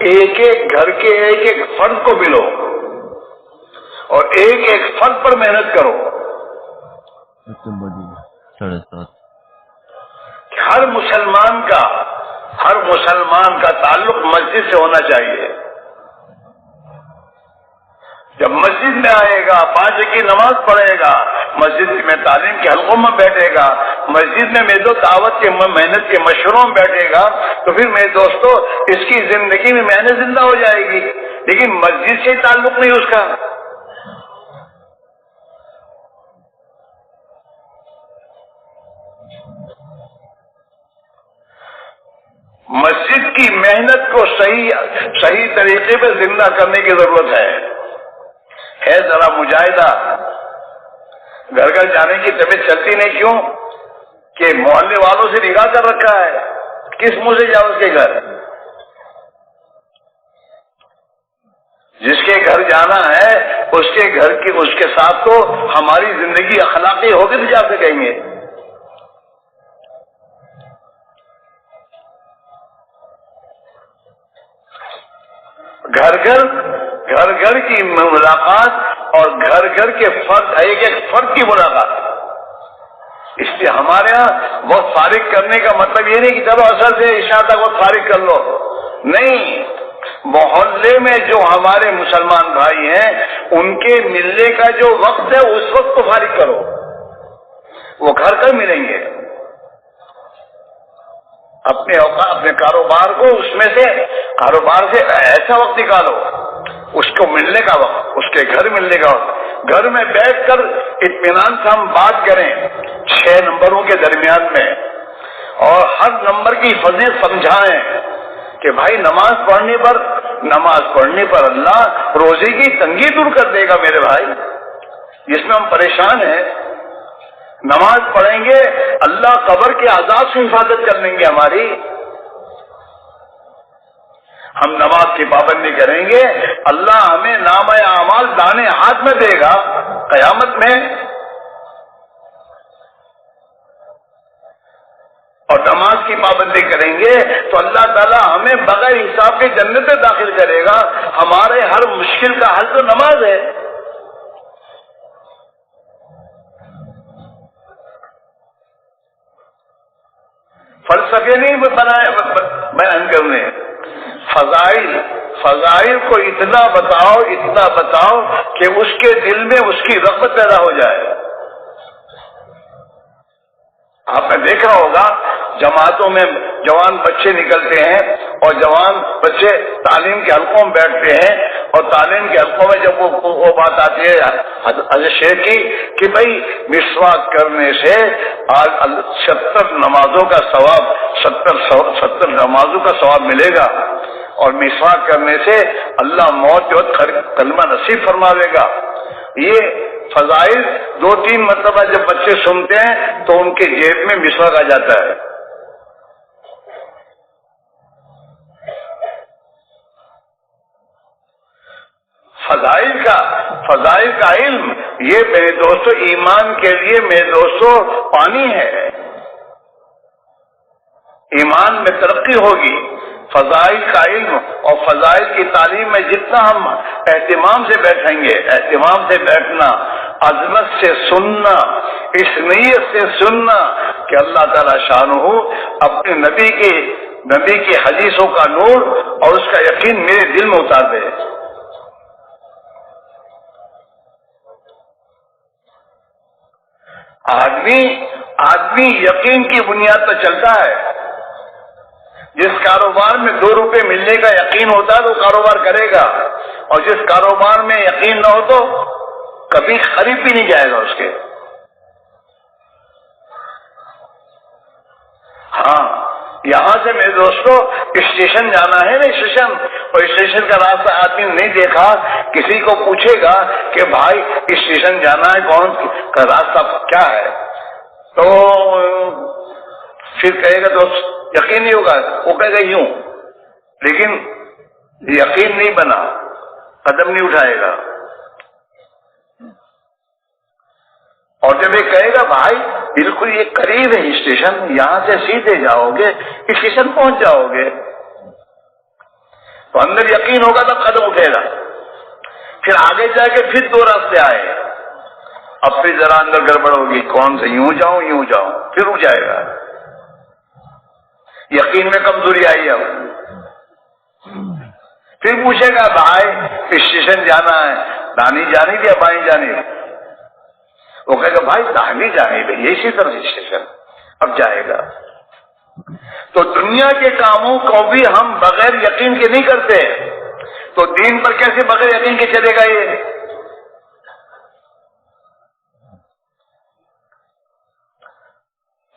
ایک ایک گھر کے ایک ایک فرد کو ملو اور ایک ایک فرد پر محنت کرو. ہر مسلمان کا تعلق مسجد سے ہونا چاہیے. جب مسجد میں آئے گا 5 وقت کی نماز پڑھے گا، مسجد میں تعلیم کے حلقوں میں بیٹھے گا، مسجد میں میرے دعوت کے محنت کے مشوروں میں بیٹھے گا، تو پھر میرے دوستو اس کی زندگی میں محنت زندہ ہو جائے گی. لیکن مسجد سے تعلق نہیں اس کا. مسجد کی محنت کو صحیح طریقے پہ زندہ کرنے کی ضرورت ہے. ذرا مجاہدہ. گھر گھر جانے کی طبیعت چلتی نہیں، کیوں کہ محلے والوں سے نگاہ کر رکھا ہے. کس منہ سے جاؤ اس کے گھر؟ جس کے گھر جانا ہے اس کے گھر کی اس کے ساتھ تو ہماری زندگی اخلاقی ہوگی تو جا سکیں گے. گھر گھر کی ملاقات اور گھر گھر کے فرد ایک ایک فرد کی ملاقات. اس لیے ہمارے یہاں وقت فارغ کرنے کا مطلب یہ نہیں کہ چلو اصل سے عشاء تک وقت فارغ کر لو. نہیں، محلے میں جو ہمارے مسلمان بھائی ہیں ان کے ملنے کا جو وقت ہے اس وقت تو فارغ کرو، وہ گھر کب ملیں گے؟ اپنے اوقات اپنے کاروبار کو اس میں سے کاروبار سے ایسا وقت نکالو، اس کو ملنے کا وقت، اس کے گھر ملنے کا وقت، گھر میں بیٹھ کر اطمینان سے ہم بات کریں 6 نمبروں کے درمیان میں، اور ہر نمبر کی فضیلت سمجھائیں کہ بھائی نماز پڑھنے پر اللہ روزی کی تنگی دور کر دے گا میرے بھائی، جس میں ہم پریشان ہیں۔ نماز پڑھیں گے اللہ قبر کے عذاب سے حفاظت کر لیں گے ہماری۔ ہم نماز کی پابندی کریں گے اللہ ہمیں نامہ اعمال دانے ہاتھ میں دے گا قیامت میں، اور نماز کی پابندی کریں گے تو اللہ تعالیٰ ہمیں بغیر حساب کے جنت میں داخل کرے گا۔ ہمارے ہر مشکل کا حل تو نماز ہے۔ فلسفے نہیں بنائے بیان کرنے، فضائل کو اتنا بتاؤ کہ اس کے دل میں اس کی رغبت پیدا ہو جائے۔ آپ نے دیکھا ہوگا جماعتوں میں جوان بچے نکلتے ہیں اور جوان بچے تعلیم کے حلقوں میں بیٹھتے ہیں، اور تعلیم کے حلقوں میں جب وہ بات آتی ہے حضرت شیخ کی کہ بھائی مسواک کرنے سے 70 نمازوں کا ثواب 70 نمازوں کا ثواب ملے گا، اور مسواک کرنے سے اللہ موت کے وقت کلمہ نصیب فرماوے گا، یہ فضائل 2-3 مرتبہ جب بچے سنتے ہیں تو ان کے جیب میں مسواک آ جاتا ہے۔ فضائل کا علم یہ میرے دوستو ایمان کے لیے میرے دوستو پانی ہے، ایمان میں ترقی ہوگی۔ فضائل کا علم اور فضائل کی تعلیم میں جتنا ہم اہتمام سے بیٹھیں گے، اہتمام سے بیٹھنا، عظمت سے سننا، اس نیت سے سننا کہ اللہ تعالی شانہ اپنے نبی کی حدیثوں کا نور اور اس کا یقین میرے دل میں اتار دے۔ آدمی یقین کی بنیاد پر چلتا ہے۔ جس کاروبار میں 2 روپے ملنے کا یقین ہوتا ہے تو کاروبار کرے گا، اور جس کاروبار میں یقین نہ ہو تو کبھی خرید بھی نہیں جائے گا اس کے۔ ہاں، یہاں سے میرے دوستو اسٹیشن جانا ہے نا، اسٹیشن، اور اسٹیشن کا راستہ آدمی نے نہیں دیکھا، کسی کو پوچھے گا کہ بھائی اسٹیشن جانا ہے کون کا راستہ کیا ہے، تو پھر کہے گا تو یقین نہیں ہوگا، وہ کہے گا یوں، لیکن یقین نہیں بنا، قدم نہیں اٹھائے گا۔ اور جب یہ کہے گا بھائی بالکل یہ قریب ہے اسٹیشن، یہاں سے سیدھے جاؤ گے اسٹیشن پہنچ جاؤ گے، تو اندر یقین ہوگا تب قدم اٹھے گا۔ پھر آگے جا کے پھر 2 راستے آئے، اب پھر ذرا اندر گڑبڑ ہوگی، کون سے یوں جاؤں، پھر اٹھ جائے گا۔ یقین میں کمزوری آئی اب، پھر پوچھے گا بھائی اسٹیشن جانا ہے، دانی جانب یا بائیں جانب، وہ کہے گا بھائی دانی جانب ہے، اسی طرح اسٹیشن، اب جائے گا۔ تو دنیا کے کاموں کو بھی ہم بغیر یقین کے نہیں کرتے، تو دین پر کیسے بغیر یقین کے چلے گا یہ؟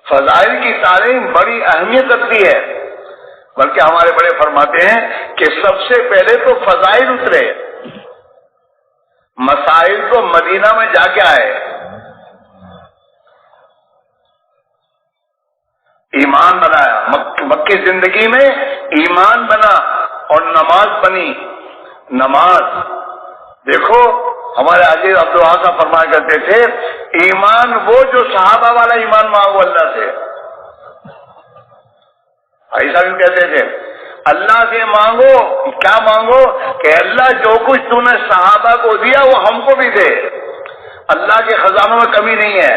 فضائل کی تعلیم بڑی اہمیت رکھتی ہے، بلکہ ہمارے بڑے فرماتے ہیں کہ سب سے پہلے تو فضائل اترے، مسائل تو مدینہ میں جا کے آئے۔ ایمان بنایا، مکی زندگی میں ایمان بنا اور نماز بنی۔ نماز دیکھو ہمارے عزیز عبدالوہاب صاحب فرمایا کرتے تھے ایمان وہ جو صحابہ والا ایمان مانگو اللہ سے۔ ایسا بھی کہتے تھے اللہ سے مانگو، کیا مانگو کہ اللہ جو کچھ تو نے صحابہ کو دیا وہ ہم کو بھی دے، اللہ کے خزانوں میں کمی نہیں ہے۔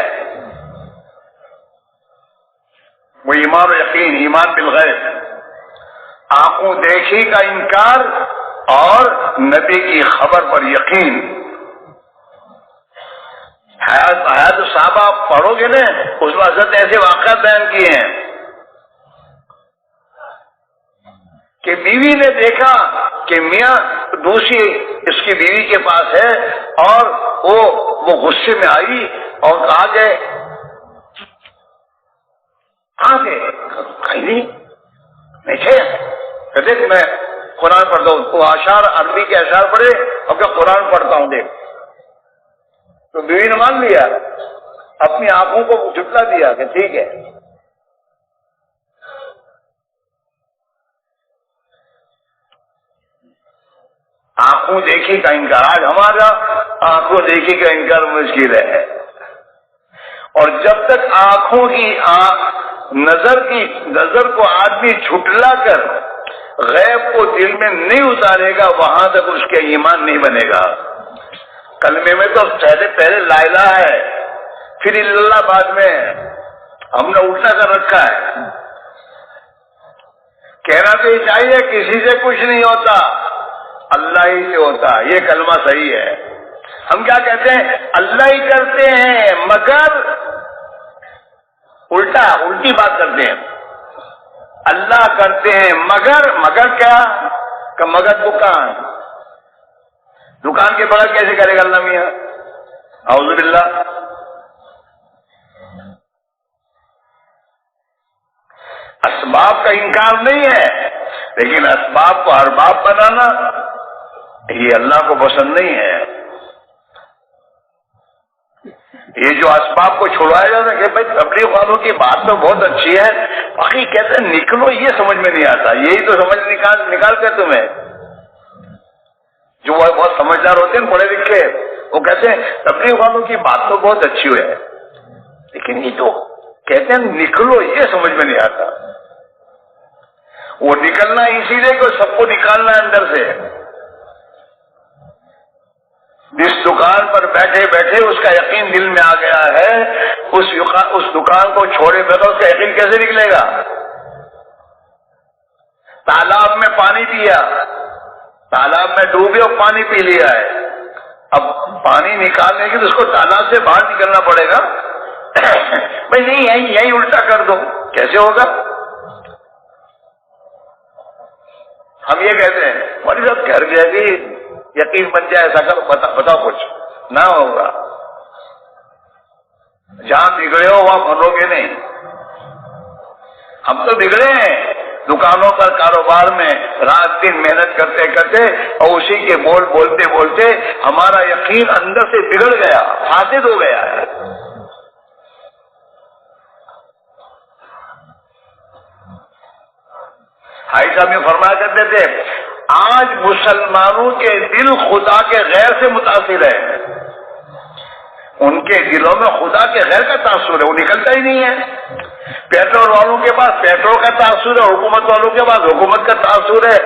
وہ ایمان و یقین، ایمان بالغیب، آنکھوں دیکھی کا انکار اور نبی کی خبر پر یقین. حیات صحابہ پڑھو گے نا، اس میں حضرت ایسے واقعات بیان کیے ہیں کہ بیوی نے دیکھا کہ میاں دوسری اس کی بیوی کے پاس ہے، اور وہ غصے میں آئی اور کہا کہ کہاں گئے؟ کہیں نہیں تھے. کہتے میں قرآن پڑھتا ہوں. وہ اشعار عربی کے اشعار پڑھے اور کہ قرآن پڑھتا ہوں دیکھ. تو بیوی نے مان لیا، اپنی آنکھوں کو جھٹلا دیا کہ ٹھیک ہے. آنکھوں دیکھی کا انکار، آج ہمارا آنکھوں دیکھی کا انکار مشکل ہے. اور جب تک آنکھوں کی نظر کو آدمی جھٹلا کر غیب کو دل میں نہیں اتارے گا، وہاں تک اس کے ایمان نہیں بنے گا. کلمے میں تو پہلے لا الہ ہے، پھر اللہ بعد میں. ہم نے الٹا کر رکھا ہے. کہنا تو یہ چاہیے کسی سے کچھ نہیں ہوتا، اللہ ہی سے ہوتا. یہ کلمہ صحیح ہے. ہم کیا کہتے ہیں؟ اللہ ہی کرتے ہیں، مگر الٹی بات کرتے ہیں. اللہ کرتے ہیں مگر کیا؟ کہ مگر دکان کے بغیر کیسے کرے گا اللہ میاں؟ اعوذ باللہ. اسباب کا انکار نہیں ہے، لیکن اسباب کو ارباب بنانا یہ اللہ کو پسند نہیں ہے. یہ جو اسباب کو چھڑوایا جاتا ہے کہ بھائی تبلیغ والوں کی بات تو بہت اچھی ہے، باقی کہتے ہیں نکلو، یہ سمجھ میں نہیں آتا. یہی تو سمجھ نکالتے تمہیں. جو وہ بہت سمجھدار ہوتے ہیں پڑھے لکھے، وہ کہتے ہیں تبلیغ والوں کی بات تو بہت اچھی ہے، لیکن یہ جو کہتے ہیں نکلو، یہ سمجھ میں نہیں آتا. وہ نکلنا اسی لیے کہ سب کو نکالنا ہے اندر سے. جس دکان پر بیٹھے بیٹھے اس کا یقین دل میں آ گیا ہے، اس دکان کو چھوڑے بغیر اس کا یقین کیسے نکلے گا؟ تالاب میں پانی پیا، تالاب میں ڈوبے اور پانی پی لیا ہے. اب پانی نکالنے کے لیے اس کو تالاب سے باہر نکلنا پڑے گا. بھائی نہیں، یہی الٹا کر دو، کیسے ہوگا؟ ہم یہ کہتے ہیں مولوی صاحب گھر گیا کہ یقین بن جائے، ایسا کرو، بتاؤ کچھ نہ ہوگا. جہاں بگڑے ہو وہاں بنو گے نہیں. ہم تو بگڑے ہیں دکانوں پر، کاروبار میں رات دن محنت کرتے کرتے، اور اسی کے بولتے بولتے ہمارا یقین اندر سے بگڑ گیا، فاسد ہو گیا ہے. بھائی صاحب یہ فرمایا کرتے تھے آج مسلمانوں کے دل خدا کے غیر سے متاثر ہے. ان کے دلوں میں خدا کے غیر کا تاثر ہے، وہ نکلتا ہی نہیں ہے. پیٹرول والوں کے پاس پیٹرول کا تاثر ہے، حکومت والوں کے پاس حکومت کا تاثر ہے،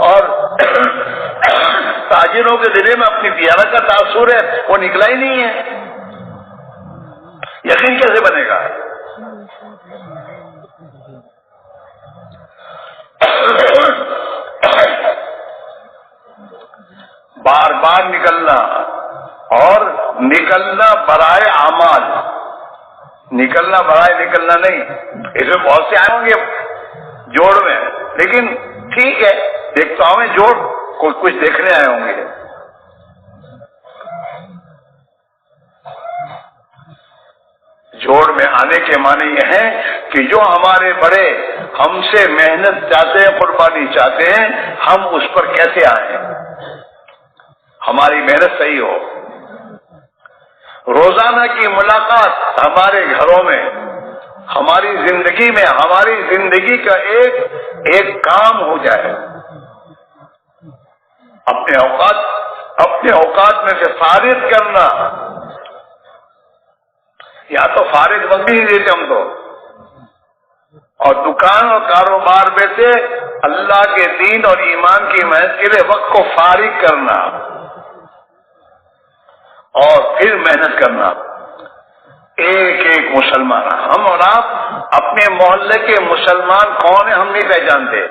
اور تاجروں کے دل میں اپنی تجارت کا تاثر ہے، وہ نکلا ہی نہیں ہے. یقین کیسے بنے گا؟ بار بار نکلنا، اور نکلنا برائے اعمال، نکلنا برائے نکلنا نہیں. اس میں بہت سے آئے ہوں گے جوڑ میں، لیکن ٹھیک ہے دیکھتا ہوں میں جوڑ کچھ دیکھنے آئے ہوں گے. جوڑ میں آنے کے معنی یہ ہے کہ جو ہمارے بڑے ہم سے محنت چاہتے ہیں، قربانی چاہتے ہیں، ہم اس پر کیسے آئیں، ہماری محنت صحیح ہو. روزانہ کی ملاقات ہمارے گھروں میں، ہماری زندگی میں، ہماری زندگی کا ایک کام ہو جائے. اپنے اوقات میں سے فارغ کرنا. یا تو فارغ وقت بھی نہیں دیتے ہم تو، اور دکان اور کاروبار میں سے اللہ کے دین اور ایمان کی محنت کے لیے وقت کو فارغ کرنا اور پھر محنت کرنا. ایک مسلمان، ہم اور آپ اپنے محلے کے مسلمان کون ہیں ہم نہیں پہچانتے.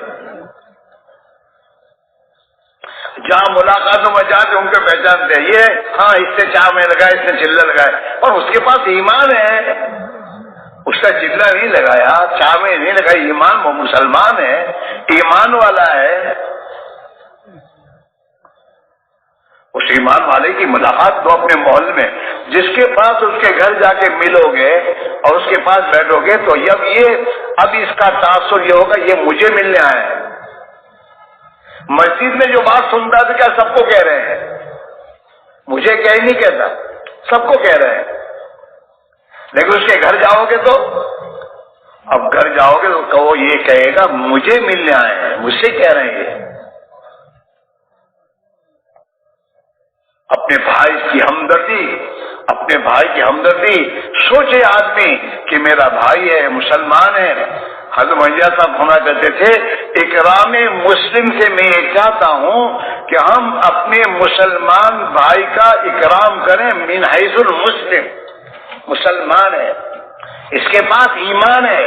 جہاں ملاقاتوں میں جاتے ان کو پہچانتے ہیں، یہ ہاں اس سے چاہ میں لگائے، اس نے چلہ لگائے، اور اس کے پاس ایمان ہے، اس کا چلہ نہیں لگایا، چاہ میں نہیں لگائی، ایمان، وہ مسلمان ہے، ایمان والا ہے۔ اس ایمان والے کی ملاقات تو اپنے محل میں، جس کے پاس اس کے گھر جا کے ملو گے اور اس کے پاس بیٹھو گے تو اب اس کا تاثر یہ ہوگا یہ مجھے ملنے آئے ہیں۔ مسجد میں جو بات سنتا تھا کیا سب کو کہہ رہے ہیں؟ مجھے کیا ہی نہیں کہتا، سب کو کہہ رہے ہیں، لیکن اس کے گھر جاؤ گے تو اب گھر جاؤ گے تو وہ یہ کہے گا مجھے ملنے آئے ہیں، مجھ سے کہہ رہے ہیں یہ۔ اپنے بھائی کی ہمدردی، اپنے بھائی کی ہمدردی سوچے آدمی کہ میرا بھائی ہے، مسلمان ہے۔ حضرت مہیا صاحب ہونا کرتے تھے، اکرام مسلم سے میں یہ چاہتا ہوں کہ ہم اپنے مسلمان بھائی کا اکرام کریں، من حیث المسلم، مسلمان ہے، اس کے پاس ایمان ہے،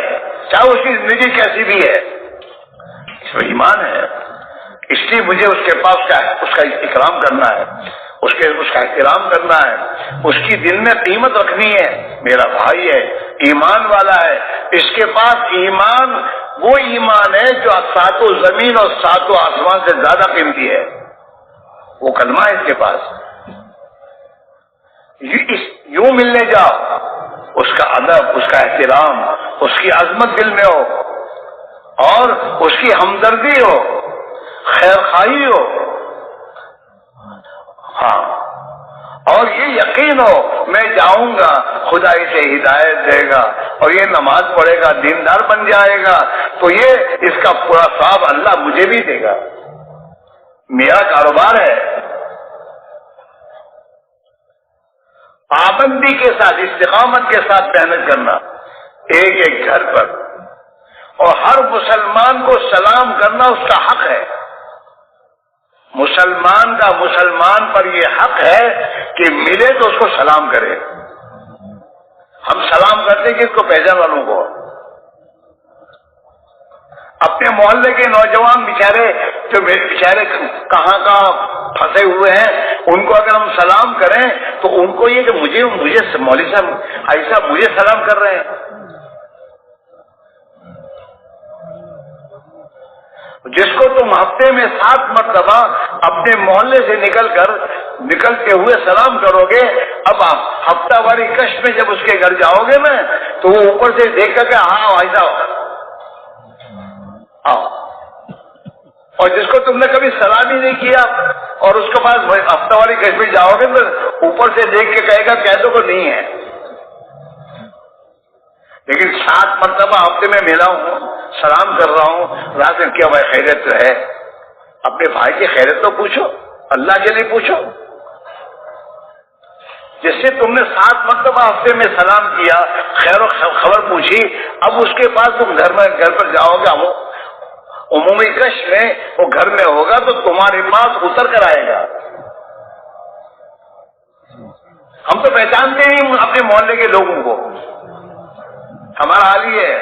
چاہے اس کی زندگی کیسی بھی ہے، اس میں ایمان ہے، اس لیے مجھے اس کے پاس اس کا اکرام کرنا ہے، اس کا احترام کرنا ہے، اس کی دل میں قیمت رکھنی ہے، میرا بھائی ہے، ایمان والا ہے، اس کے پاس ایمان وہ ایمان ہے جو ساتوں زمین اور ساتوں آسمان سے زیادہ قیمتی ہے، وہ کلمہ ہے اس کے پاس۔ یوں ملنے جاؤ، اس کا ادب، اس کا احترام، اس کی عظمت دل میں ہو اور اس کی ہمدردی ہو، خیر خواہی ہو، ہاں، اور یہ یقین ہو میں جاؤں گا خدا اسے ہدایت دے گا اور یہ نماز پڑھے گا، دیندار بن جائے گا تو یہ اس کا پورا ثواب اللہ مجھے بھی دے گا، میرا کاروبار ہے۔ پابندی کے ساتھ، استقامت کے ساتھ محنت کرنا ایک ایک گھر پر، اور ہر مسلمان کو سلام کرنا اس کا حق ہے، مسلمان کا مسلمان پر یہ حق ہے کہ ملے تو اس کو سلام کرے۔ ہم سلام کرتے کہ اس کو پہچان والوں کو، اپنے محلے کے نوجوان بیچارے کہاں پھنسے ہوئے ہیں، ان کو اگر ہم سلام کریں تو ان کو یہ کہ مجھے مولوی صاحب ایسا مجھے سلام کر رہے ہیں۔ جس کو تم ہفتے میں 7 مرتبہ اپنے محلے سے نکلتے ہوئے سلام کرو گے، اب آپ ہفتہ واری کش میں جب اس کے گھر جاؤ گے نا تو وہ اوپر سے دیکھ کر کے ہاں ایسا آؤ، اور جس کو تم نے کبھی سلام ہی نہیں کیا اور اس کے پاس ہفتہ واری کش میں جاؤ گے تو اوپر سے دیکھ کے کہے گا کیسے کو نہیں ہے، لیکن 7 مرتبہ ہفتے میں ملا ہوں، سلام کر رہا ہوں، رات میں کیا بھائی خیریت تو ہے، اپنے بھائی کی خیریت تو پوچھو، اللہ کے لیے پوچھو۔ جس سے تم نے 7 مرتبہ ہفتے میں سلام کیا، خیر و خبر پوچھی، اب اس کے پاس تم گھر پر جاؤ گے، عمومی کش میں وہ گھر میں ہوگا تو تمہارے پاس اتر کر آئے گا۔ ہم تو پہچانتے ہی اپنے محلے کے لوگوں کو، ہمارا حال یہ ہے۔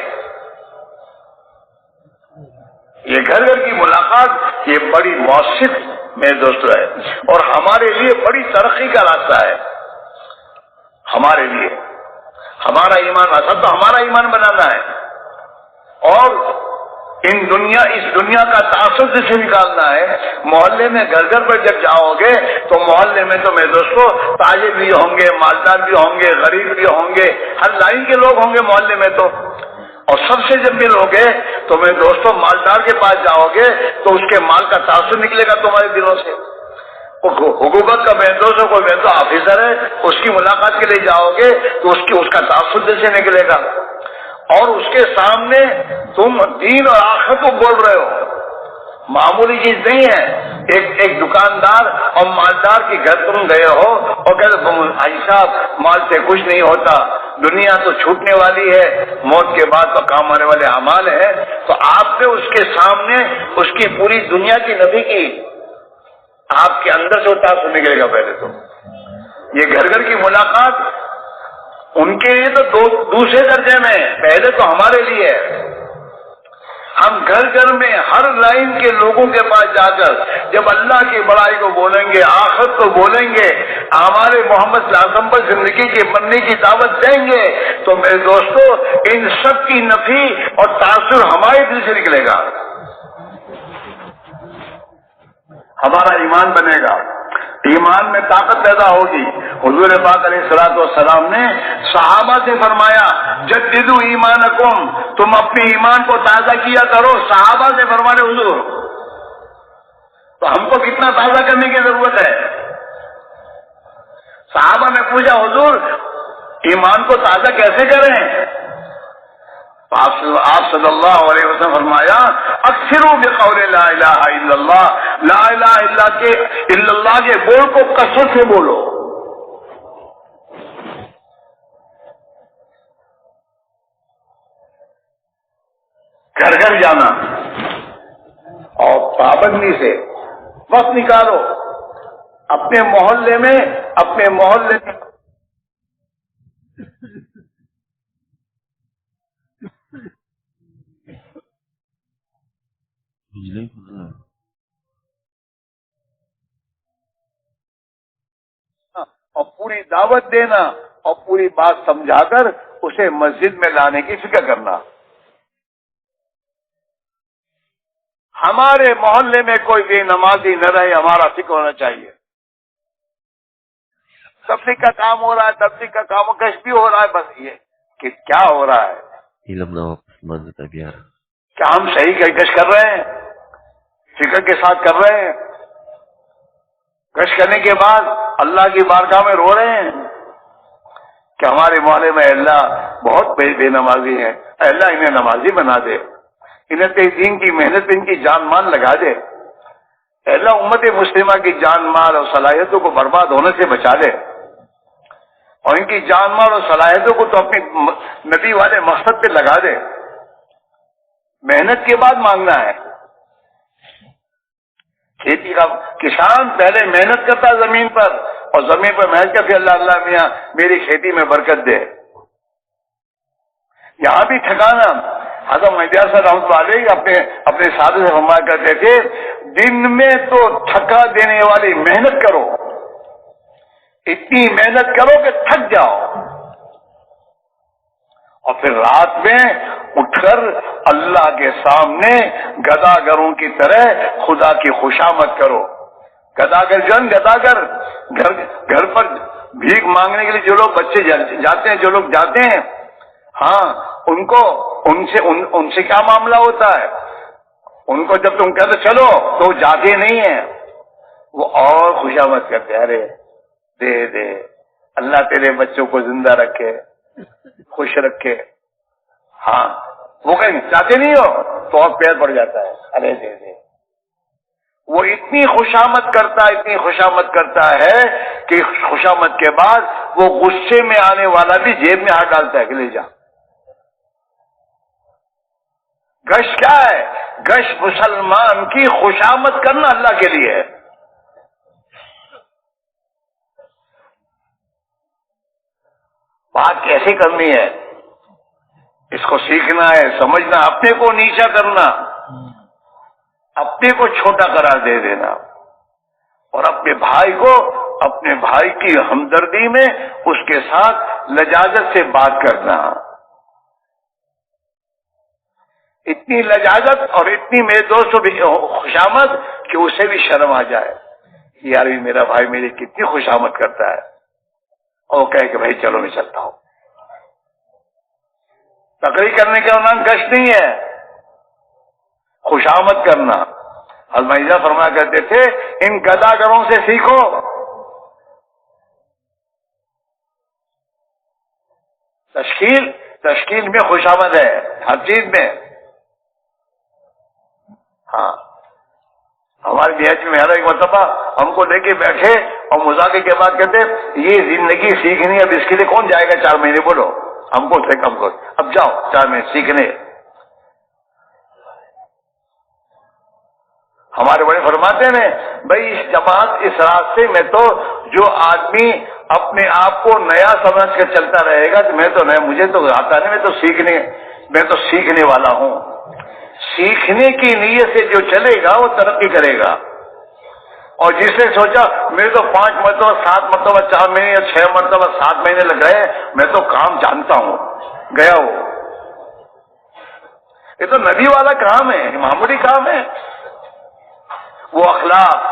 یہ گھر گھر کی ملاقات یہ بڑی مؤثر میرے دوستو ہے اور ہمارے لیے بڑی ترقی کا راستہ ہے، ہمارے لیے ہمارا ایمان، اصل تو ہمارا ایمان بنانا ہے اور اس دنیا کا تعصب سے نکالنا ہے۔ محلے میں گھر گھر پر جب جاؤ گے تو محلے میں تو میرے دوستو تاجر بھی ہوں گے، مالدار بھی ہوں گے، غریب بھی ہوں گے، ہر لائن کے لوگ ہوں گے محلے میں تو، اور سب سے جب ملو گے تو میرے دوستو مالدار کے پاس جاؤ گے تو اس کے مال کا تعصب نکلے گا تمہارے دلوں سے۔ حکومت کا بہتر کوئی بہتر آفیسر ہے، اس کی ملاقات کے لیے جاؤ گے تو اس کا تعصب دل سے نکلے گا، اور اس کے سامنے تم دین اور آخرت کو بول رہے ہو، معمولی چیز نہیں ہے۔ ایک دکاندار اور مالدار کے گھر تم گئے ہو اور کہتے بھائی صاحب مال سے کچھ نہیں ہوتا، دنیا تو چھوٹنے والی ہے، موت کے بعد تو کام آنے والے اعمال ہیں، تو آپ نے اس کے سامنے اس کی پوری دنیا کی نفی کی، آپ کے اندر سے اتار سے نکلے گا۔ پہلے تو یہ گھر گھر کی ملاقات ان کے لیے تو دوسرے درجے میں، پہلے تو ہمارے لیے ہے۔ ہم گھر گھر میں ہر لائن کے لوگوں کے پاس جا کر جب اللہ کی بڑائی کو بولیں گے، آخرت کو بولیں گے، ہمارے محمد صلی اللہ علیہ وسلم پر زندگی کے بننے کی دعوت دیں گے، تو میرے دوستو ان سب کی نفی اور تاثر ہمارے دل سے نکلے گا، ہمارا ایمان بنے گا، ایمان میں طاقت پیدا ہوگی۔ حضور پاک علیہ الصلوۃ والسلام نے صحابہ سے فرمایا جددوا ایمانکم، تم اپنے ایمان کو تازہ کیا کرو۔ صحابہ سے فرمانے حضور، تو ہم کو کتنا تازہ کرنے کی ضرورت ہے؟ صحابہ نے پوچھا حضور ایمان کو تازہ کیسے کریں؟ آپ صلی اللہ علیہ وسلم فرمایا اکثروا بقول لا الہ الا اللہ، لا الہ الا اللہ کے بول کو کثرت سے بولو۔ گھر گھر جانا اور پابندی سے وقت نکالو، اپنے محلے میں اور پوری دعوت دینا اور پوری بات سمجھا کر اسے مسجد میں لانے کی فکر کرنا۔ ہمارے محلے میں کوئی بے نمازی نہ رہے، ہمارا فکر ہونا چاہیے۔ تبلیغ کا کام ہو رہا ہے، تبلیغ کا کام کش بھی ہو رہا ہے، بس یہ کہ کیا ہو رہا ہے، کیا ہم صحیح کش کر رہے ہیں، فکر کے ساتھ کر رہے ہیں؟ کش کرنے کے بعد اللہ کی بارگاہ میں رو رہے ہیں کہ ہمارے محلے میں اللہ بہت بے نمازی ہیں، اللہ انہیں نمازی بنا دے، انہیں تیز دین کی محنت پہ ان کی جان مال لگا دے، اللہ امت مسلمہ کی جان مال اور صلاحیتوں کو برباد ہونے سے بچا دے، اور ان کی جان مال اور صلاحیتوں کو تو اپنی نبی والے مقصد پہ لگا دے۔ محنت کے بعد مانگنا ہے۔ کھیتی کا کسان پہلے محنت کرتا زمین پر، اور زمین پر محنت کر کے اللہ میاں میری کھیتی میں برکت دے۔ یہاں بھی ٹھکانا، حضرت مہدی صاحب رحمۃ اللہ علیہ اپنے ساتھ سے فرمایا کرتے تھے دن میں تو تھکا دینے والی محنت کرو، اتنی محنت کرو کہ تھک جاؤ، اور پھر رات میں اٹھ کر اللہ کے سامنے گداگروں کی طرح خدا کی خوشامد کرو۔ گداگر گھر پر بھیک مانگنے کے لیے جو لوگ بچے جاتے ہیں، جو لوگ جاتے ہیں، ہاں ان سے کیا معاملہ ہوتا ہے؟ ان کو جب تم کہتے چلو تو وہ جاتے نہیں ہیں، وہ اور خوشامد کرتے ہیں، ارے دے اللہ تیرے بچوں کو زندہ رکھے، خوش رکھے۔ ہاں وہ کہیں چاہتے نہیں ہو تو اور پیر پڑ جاتا ہے، ارے دے وہ اتنی خوشامد کرتا ہے کہ خوشامد کے بعد وہ غصے میں آنے والا بھی جیب میں ہاتھ ڈالتا ہے کہ لے جا۔ گش کیا ہے؟ گش مسلمان کی خوشامد کرنا اللہ کے لیے ہے۔ بات کیسے کرنی ہے، اس کو سیکھنا ہے، سمجھنا، اپنے کو نیچا کرنا، اپنے کو چھوٹا قرار دے دینا، اور اپنے بھائی کی ہمدردی میں اس کے ساتھ لجاجت سے بات کرنا۔ اتنی لجاجت اور اتنی میرے دوستوں بھی خوشامد کہ اسے بھی شرم آ جائے، یار بھی میرا بھائی میری کتنی خوشامد کرتا ہے، اور کہے کہ بھائی چلو میں چلتا ہوں۔ تقریر کرنے کا نام گشت نہیں ہے، خوشامد کرنا۔ المائزہ فرمایا کرتے تھے ان گداگروں سے سیکھو، تشکیل میں خوشامد ہے، ہر چیز میں۔ ہاں ہمارے دیہات میں ایک مرتبہ ہم کو لے کے بیٹھے اور مذاکرے کے بعد کہتے یہ زندگی سیکھنی ہے، اب اس کے لیے کون جائے گا 4 مہینے، بولو ہم کو اب جاؤ 4 مہینے سیکھنے۔ ہمارے بڑے فرماتے ہیں بھائی اس جماعت اس راستے میں تو جو آدمی اپنے آپ کو نیا سمجھ کر چلتا رہے گا کہ میں تو نیا، مجھے تو آتا نہیں، میں تو سیکھنے والا ہوں۔ سیکھنے کی نیت سے جو چلے گا وہ ترقی کرے گا. اور جس نے سوچا میرے تو 5 مرتبہ 7 مرتبہ 4 مہینے یا 6 مرتبہ 7 مہینے لگ گئے، میں تو کام جانتا ہوں، گیا ہو. یہ تو نبی والا کام ہے، معمولی کام ہے. وہ اخلاق،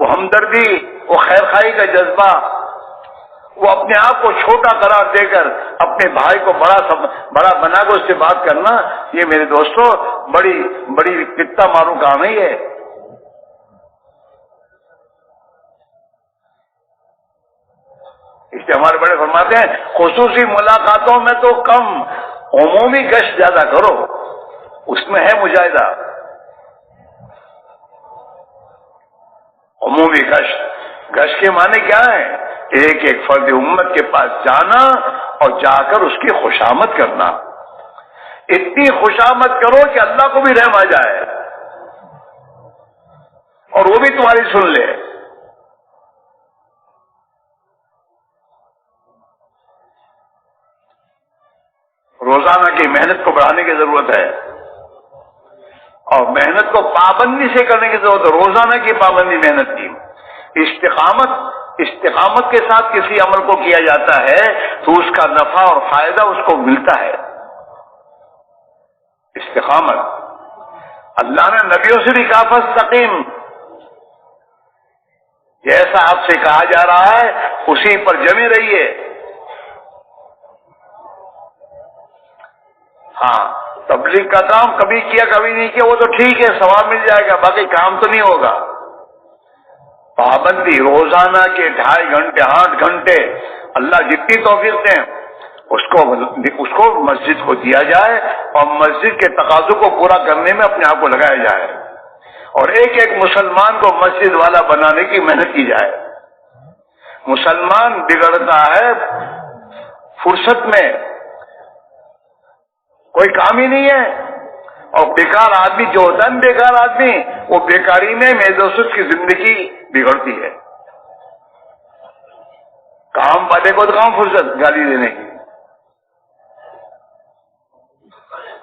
وہ ہمدردی، وہ خیر خواہی کا جذبہ، وہ اپنے آپ کو چھوٹا قرار دے کر اپنے بھائی کو بڑا بنا کر اس سے بات کرنا، یہ میرے دوستوں بڑی کتا مارو کام ہے. یہ اس لیے ہمارے بڑے فرماتے ہیں خصوصی ملاقاتوں میں تو کم، عمومی گشت زیادہ کرو، اس میں ہے مجاہدہ. عمومی گشت کے معنی کیا ہے؟ ایک ایک فرد امت کے پاس جانا اور جا کر اس کی خوشامد کرنا. اتنی خوشامد کرو کہ اللہ کو بھی رحم آ جائے اور وہ بھی تمہاری سن لے. روزانہ کی محنت کو بڑھانے کی ضرورت ہے اور محنت کو پابندی سے کرنے کی ضرورت ہے. روزانہ کی پابندی محنت کی. استقامت کے ساتھ کسی عمل کو کیا جاتا ہے تو اس کا نفع اور فائدہ اس کو ملتا ہے. استقامت، اللہ نے نبیوں سے بھی کہا فاستقیم، جیسا آپ سے کہا جا رہا ہے اسی پر جمے رہیے. ہاں، تبلیغ کا کام کبھی کیا کبھی نہیں کیا وہ تو ٹھیک ہے، ثواب مل جائے گا، باقی کام تو نہیں ہوگا. پابندی روزانہ کے 2.5 گھنٹے 8 گھنٹے اللہ جتنی توفیق دیں اس کو مسجد کو دیا جائے اور مسجد کے تقاضوں کو پورا کرنے میں اپنے آپ کو لگایا جائے اور ایک ایک مسلمان کو مسجد والا بنانے کی محنت کی جائے. مسلمان بگڑتا ہے فرصت میں، کوئی کام ہی نہیں ہے. اور بیکار آدمی جو ہوتا ہے بیکار آدمی، وہ بیکاری میں میرے دوست کی زندگی بگڑتی ہے. کام والے کو تو کام فرصت گالی دینے کی.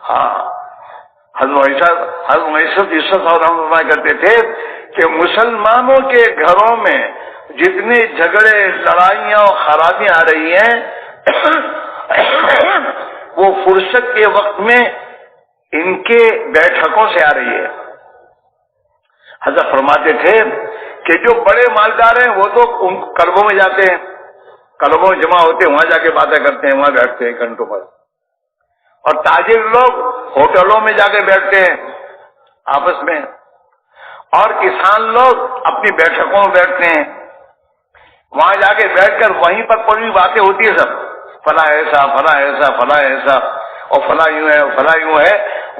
ہاں، حضرت معیشت عیسیٰ اور ہم فرمایا کرتے تھے کہ مسلمانوں کے گھروں میں جتنے جھگڑے لڑائیاں اور خرابیاں آ رہی ہیں وہ فرصت کے وقت میں ان کے بیٹھکوں سے آ رہی ہے. حضرت فرماتے تھے کہ جو بڑے مالدار ہیں وہ تو کلبوں میں جاتے ہیں، کلبوں میں جمع ہوتے ہیں، وہاں جا کے باتیں کرتے ہیں، وہاں بیٹھتے ہیں گھنٹوں پر. اور تاجر لوگ ہوٹلوں میں جا کے بیٹھتے ہیں آپس میں، اور کسان لوگ اپنی بیٹھکوں میں بیٹھتے ہیں، وہاں جا کے بیٹھ کر وہیں پر پوری باتیں ہوتی ہے. سب فلاں ایسا فلاں ایسا فلاں ایسا اور فلاں یوں ہے فلاں یوں ہے.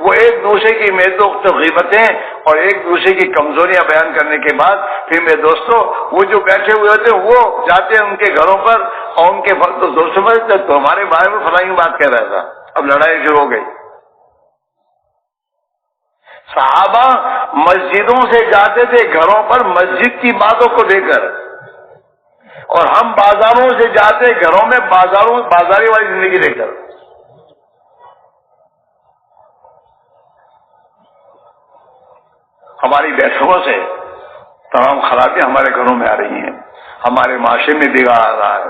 وہ ایک دوسرے کی میزوق غیبتیں اور ایک دوسرے کی کمزوریاں بیان کرنے کے بعد پھر میرے دوستوں وہ جو بیٹھے ہوئے ہوتے ہیں وہ جاتے ہیں ان کے گھروں پر اور ان کے دوست سمجھتے تو ہمارے بارے میں فلاں یوں بات کہہ رہا تھا. اب لڑائی شروع ہو گئی. صحابہ مسجدوں سے جاتے تھے گھروں پر مسجد کی باتوں کو لے کر، اور ہم بازاروں سے جاتے گھروں میں بازاری والی زندگی لے کر. ہماری بیٹھکوں سے تمام خرابیاں ہمارے گھروں میں آ رہی ہیں، ہمارے معاشرے میں بگاڑ آ رہا ہے،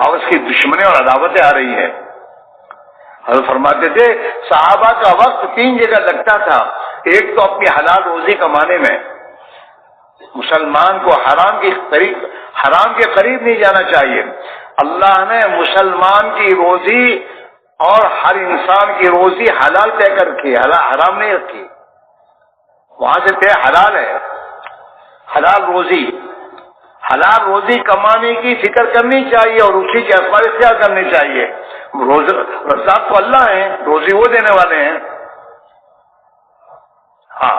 آپس کی دشمنی اور عداوتیں آ رہی ہیں. حضرت فرماتے تھے صحابہ کا وقت 3 جگہ لگتا تھا. ایک تو اپنی حلال روزی کمانے میں، مسلمان کو حرام کے قریب نہیں جانا چاہیے. اللہ نے مسلمان کی روزی اور ہر انسان کی روزی حلال طے کر رکھی، حرام نہیں رکھی. وہاں سے طے حلال ہے. حلال روزی کمانے کی فکر کرنی چاہیے اور اسی کے اسباب اختیار کرنے چاہیے. رزاق تو اللہ ہیں، روزی وہ دینے والے ہیں. ہاں،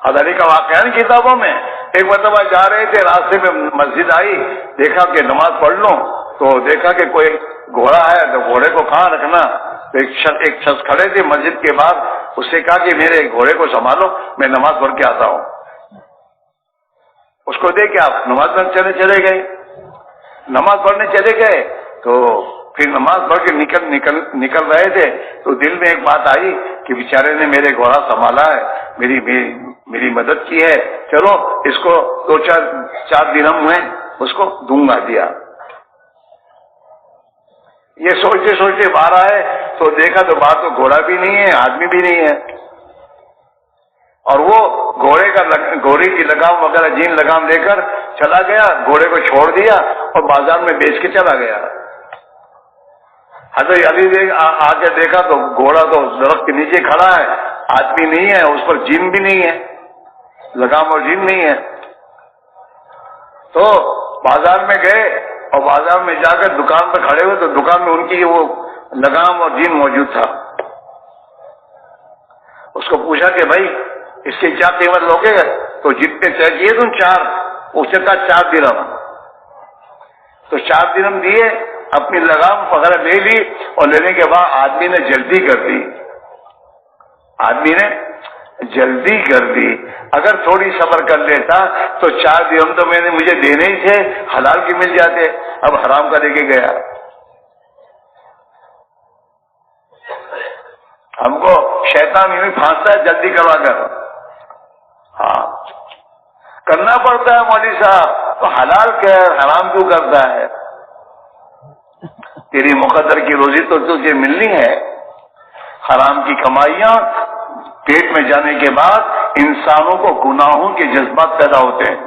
حضرت علی کا واقعہ ہے کتابوں میں. ایک مرتبہ جا رہے تھے، راستے میں مسجد آئی، دیکھا کہ نماز پڑھ لوں تو دیکھا کہ کوئی گھوڑا ہے تو گھوڑے کو کہاں رکھنا. تو ایک شخص کھڑے تھے مسجد کے بعد، اس سے کہا کہ میرے گھوڑے کو سنبھالو، میں نماز پڑھ کے آتا ہوں. اس کو دے کے آپ نماز پڑھنے چلے گئے. نماز پڑھنے چلے گئے تو پھر نماز پڑھ کے نکل رہے تھے تو دل میں ایک بات آئی کہ بیچارے نے میرے گھوڑا سنبھالا ہے، میری مدد کی ہے، چلو اس کو 2-4 درہم ہوئے اس کو دوں گا دیا۔ یہ سوچتے سوچتے باہر آئے تو دیکھا تو باہر تو گھوڑا بھی نہیں ہے، آدمی بھی نہیں ہے، اور وہ گھوڑے کی لگام وغیرہ جین لگام لے کر چلا گیا، گھوڑے کو چھوڑ دیا اور بازار میں بیچ کے چلا گیا۔ حضرت علی آ کے دیکھا تو گھوڑا تو درخت کے نیچے کھڑا ہے، آدمی نہیں ہے، اس پر جن بھی نہیں ہے، لگام اور جن نہیں ہے۔ تو بازار میں گئے اور بازار میں جا کر دکان پر کھڑے ہوئے تو دکان میں ان کی وہ لگام اور جن موجود تھا۔ اس کو پوچھا کہ بھائی اس کی کیا قیمت لوگے؟ تو جتنے چاہیے تم 4، اس نے کہا 4 درہم۔ تو 4 درہم دیے، اپنی لگام وغیرہ لے لی، اور لینے کے بعد آدمی نے جلدی کر دی۔ اگر تھوڑی صبر کر لیتا تو 4 درہم تو مجھے دینے ہی تھے، حلال کے مل جاتے، اب حرام کا لے کے گیا۔ ہم کو شیطان یوں ہی پھانستا ہے جلدی کروا کر۔ ہاں کرنا پڑتا ہے مولوی صاحب، تو حلال کیا ہے، حرام کیوں کرتا ہے؟ تیری مقدر کی روزی تو تجھے ملنی ہے۔ حرام کی کمائیاں پیٹ میں جانے کے بعد انسانوں کو گناہوں کے جذبات پیدا ہوتے ہیں۔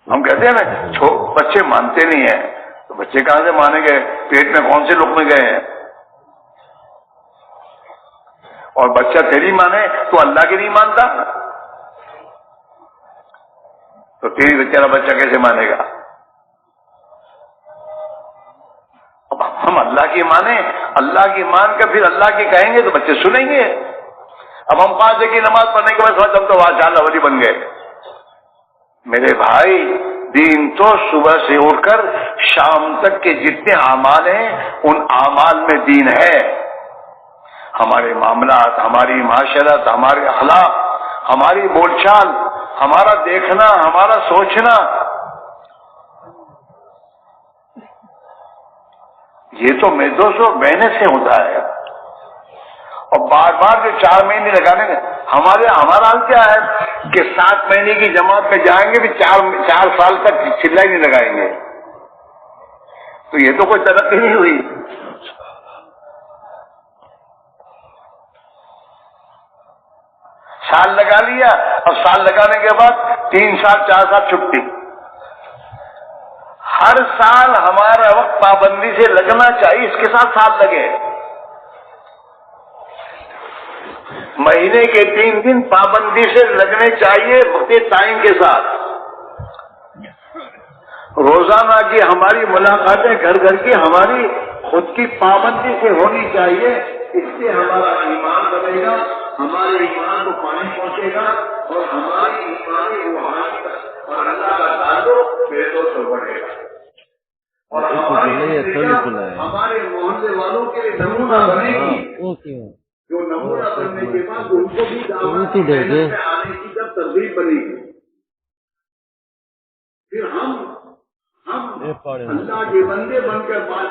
ہم کہتے ہیں نا بچے مانتے نہیں ہیں، تو بچے کہاں سے مانیں گے؟ پیٹ میں کون سے لقمے گئے ہیں؟ اور بچہ تیری مانے تو اللہ کی نہیں مانتا، تو تیری بیچارہ بچہ کیسے مانے گا؟ اب ہم اللہ کی مانیں، اللہ کی مان کر پھر اللہ کی کہیں گے تو بچے سنیں گے۔ اب ہم 5 کی نماز پڑھنے کے بعد ہم تو ماشاءاللہ ولی بن گئے۔ میرے بھائی، دین تو صبح سے اٹھ کر شام تک کے جتنے اعمال ہیں ان اعمال میں دین ہے۔ ہمارے معاملات، ہماری معاشرت، ہمارے اخلاق، ہماری بول چال، ہمارا دیکھنا، ہمارا سوچنا، یہ تو میں 200 مہینے سے ہوتا ہے۔ اور بار بار جو 4 مہینے لگانے گے، ہمارا حال کیا ہے کہ 7 مہینے کی جماعت میں جائیں گے بھی 4 سال تک چلائی نہیں لگائیں گے، تو یہ تو کوئی ترقی نہیں ہوئی۔ سال لگا لیا، اب سال لگانے کے بعد 3 سال 4 سال چھٹی۔ ہر سال ہمارا وقت پابندی سے لگنا چاہیے، اس کے ساتھ سال لگے۔ مہینے کے 3 دن پابندی سے لگنے چاہیے وقت ٹائم کے ساتھ۔ روزانہ کی ہماری ملاقاتیں گھر کی ہماری خود کی پابندی سے ہونی چاہیے، اس سے ہمارا ایمان بنے گا، ہمارے ایمان کو پانی پہنچے گا، اور ہماری ایمانی روحانی اور اللہ کا تعلق بے دوست بڑھے گا، اور ہمارے محلے والوں کے لیے نمونہ بنے گی، جو نمونہ بننے کے بعد ان کو بھی دعوت میں آنے کی جب ترغیب بنے گی، پھر ہم اللہ کے بندے بن کر بال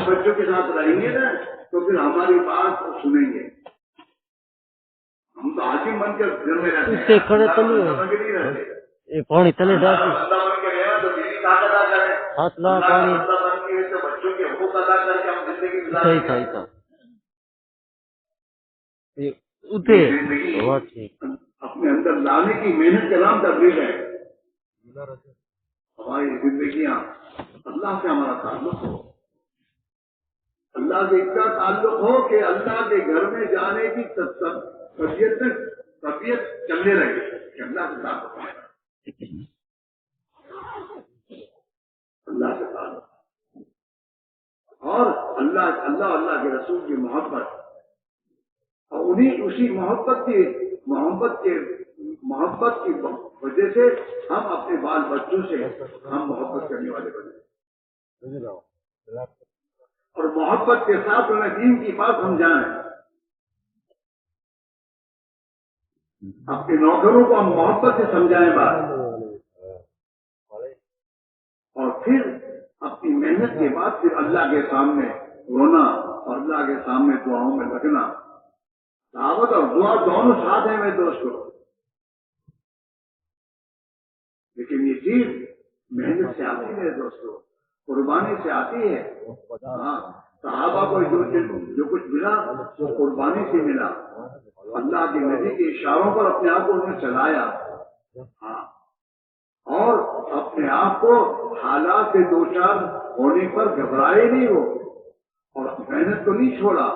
بچوں کے ساتھ رہیں گے نا، تو پھر ہماری بات کو سنیں گے۔ ہم تو حاکم بن کر گھر میں رہتے ہیں، پانی تلے ڈال ہاتھ لا پانی بچوں کے حقوق ادا کر کے ہم زندگی اپنے اندر لانے کی محنت کا نام تبلیغ ہے۔ ہماری زندگیاں اللہ سے ہمارا تعلق ہو، اللہ سے اتنا تعلق ہو کہ اللہ کے گھر میں جانے کی طبیعت چلنے لگے کہ اللہ سے تعلق ہے، اللہ سے تعلق، اور اللہ کے رسول کی محبت، اور اسی محبت کی وجہ سے ہم اپنے بال بچوں سے ہم محبت کرنے والے بنے، اور محبت کے ساتھ انہیں دین کی بات سمجھائیں۔ اپنے نوکروں کو ہم محبت سے سمجھائیں بات، اور پھر محنت کے بعد پھر اللہ کے سامنے رونا اور اللہ کے سامنے دعاؤں میں لگنا. دعوت اور دعا دونوں ساتھ ہیں میرے دوستوں. لیکن یہ چیز محنت سے آتی ہے میرے دوستوں, قربانی سے آتی ہے. ہاں, صحابہ کو جو کچھ ملا وہ قربانی سے ملا. اللہ کے نبی کے اشاروں پر اپنے آپ کو انہوں نے چلایا. ہاں, اور اپنے آپ کو حالات سے دوچار ہونے پر گھبرائے نہیں وہ, اور محنت کو نہیں چھوڑا.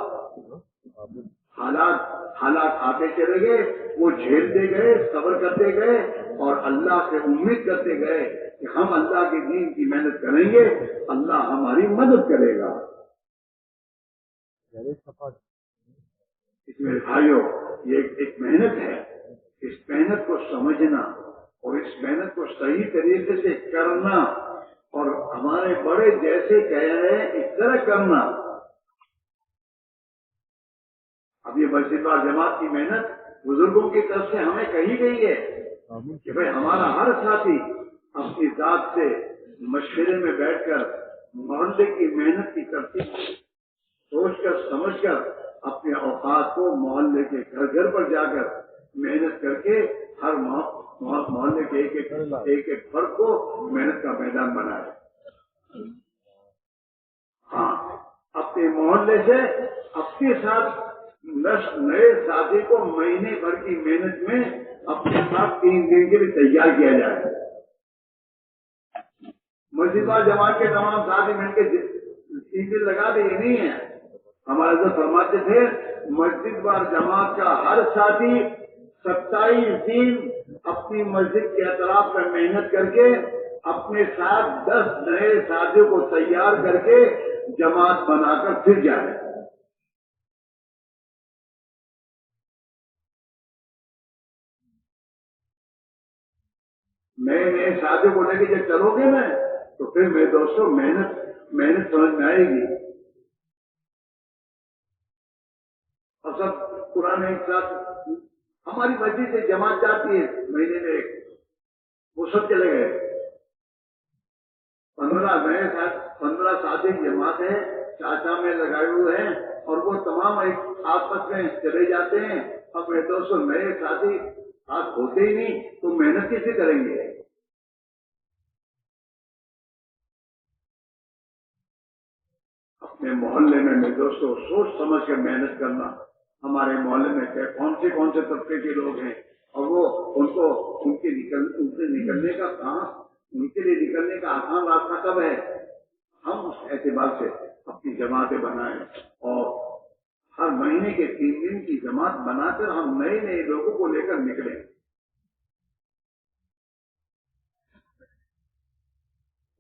حالات آتے چلے گئے, وہ جھیلتے گئے, صبر کرتے گئے, اور اللہ سے امید کرتے گئے کہ ہم اللہ کے دین کی محنت کریں گے, اللہ ہماری مدد کرے گا. اس میں بھائیوں یہ ایک محنت ہے. اس محنت کو سمجھنا اور اس محنت کو صحیح طریقے سے کرنا, اور ہمارے بڑے جیسے کہہ رہے ہیں اس طرح کرنا. اب یہ مسجد اور جماعت کی محنت بزرگوں کی طرف سے ہمیں کہی گئی ہے کہ بھئی ہمارا ہر ساتھی اپنی ذات سے مشورے میں بیٹھ کر محلے کی محنت کی ترتیب سوچ کر سمجھ کر اپنے اوقات کو محلے کے گھر گھر پر جا کر محنت کر کے ہر محلے کے ایک ایک فرد کو محنت کا میدان بنائے. ہاں, اپنے محلے سے اپنے ساتھ نئے ساتھی کو مہینے بھر کی محنت میں اپنے ساتھ 3 دن کے لیے تیار کیا جائے. مسجد و جماعت کے تمام ساتھی مل کے 3 دن لگا دے, یہ نہیں ہے. ہمارے حضرت فرماتے تھے مسجد و جماعت کا ہر ساتھی 27 دن اپنی مسجد کے اطراف میں محنت کر کے اپنے ساتھ 10 نئے ساتھیوں کو تیار کر کے جماعت بنا کر پھر جائے. نئے ساتھیوں کو لے کے جب چلو گے نا تو پھر میرے دوستوں محنت سمجھ میں آئے گی. اور سب پرانے ایک ساتھ ہماری مسجد سے جماعت جاتی ہے مہینے میں ایک, وہ سب چلے گئے. 15 ساتھی جماعت ہے, چاچا میں لگائے ہوئے ہیں, اور وہ تمام ایک آپس میں چلے جاتے ہیں. اب میرے دوستوں نئے ساتھی ساتھ ہوتے ہی نہیں تو محنت کیسے کریں گے؟ اپنے محلے میں میرے دوستوں سوچ سمجھ کر محنت کرنا. ہمارے محلے میں کون سے طبقے کے لوگ ہیں, اور وہ ان سے نکلنے کا کہاں, ان کے لیے نکلنے کا آسان راستہ کب ہے. ہم اس اعتبار سے اپنی جماعتیں بنائیں, اور ہر مہینے کے 3 دن کی جماعت بنا کر ہم نئے لوگوں کو لے کر نکلیں.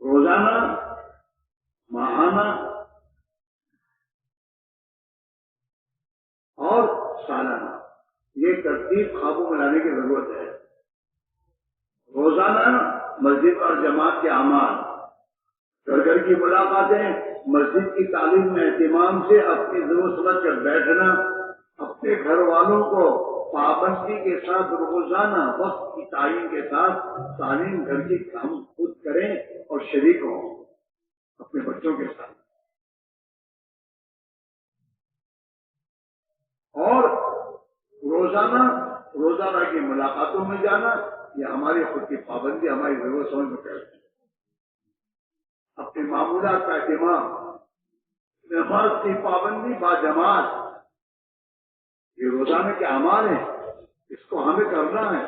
روزانہ, ماہانہ اور سالانہ یہ ترتیب قابو میں لانے کی ضرورت ہے. روزانہ مسجد اور جماعت کے اعمال, گھر کی ملاقاتیں, مسجد کی تعلیم میں اہتمام سے اپنی ضرورت سمجھ کر بیٹھنا, اپنے گھر والوں کو پابندی کے ساتھ روزانہ وقت کی تعین کے ساتھ تعلیم گھر کی ہم خود کریں اور شریک ہوں اپنے بچوں کے ساتھ. اور روزانہ کی ملاقاتوں میں جانا, یہ ہماری خود کی پابندی, ہماری ضرورت سمجھ میں کرتے ہیں. اپنے معمولات کا اہتمام, نماز کی پابندی با جماعت, یہ روزانہ کے اعمال ہیں, اس کو ہمیں کرنا ہے.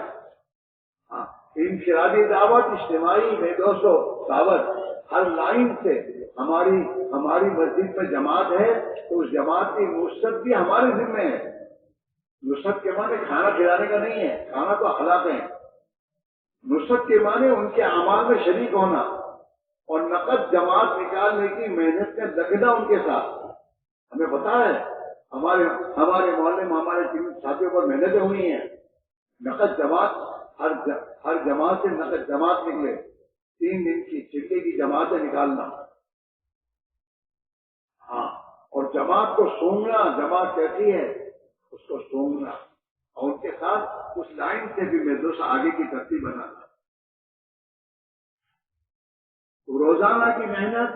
انفرادی دعوت, اجتماعی میں دوستوں دعوت, ہر لائن سے ہماری مسجد میں جماعت ہے تو اس جماعت کی نصرت بھی ہمارے ذمہ ہے. نصرت کے معنی کھانا کھلانے کا نہیں ہے, کھانا تو اخلاق ہے. نصرت کے معنی ان کے اعمال میں شریک ہونا اور نقد جماعت نکالنے کی محنت میں لگنا ان کے ساتھ. ہمیں پتا ہے ہمارے محلے میں ہمارے 3 ساتھیوں پر محنتیں ہوئی ہیں. نقد جماعت, ہر جماعت سے نقد جماعت نکلے, 3 دن کی چلے کی جماعتیں نکالنا. ہاں, اور جماعت کو سونگنا, جماعت کہتی ہے اس کو سونگنا, اور ان کے ساتھ اس لائن سے بھی محسوس آگے کی ترتیب بنانا. روزانہ کی محنت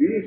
20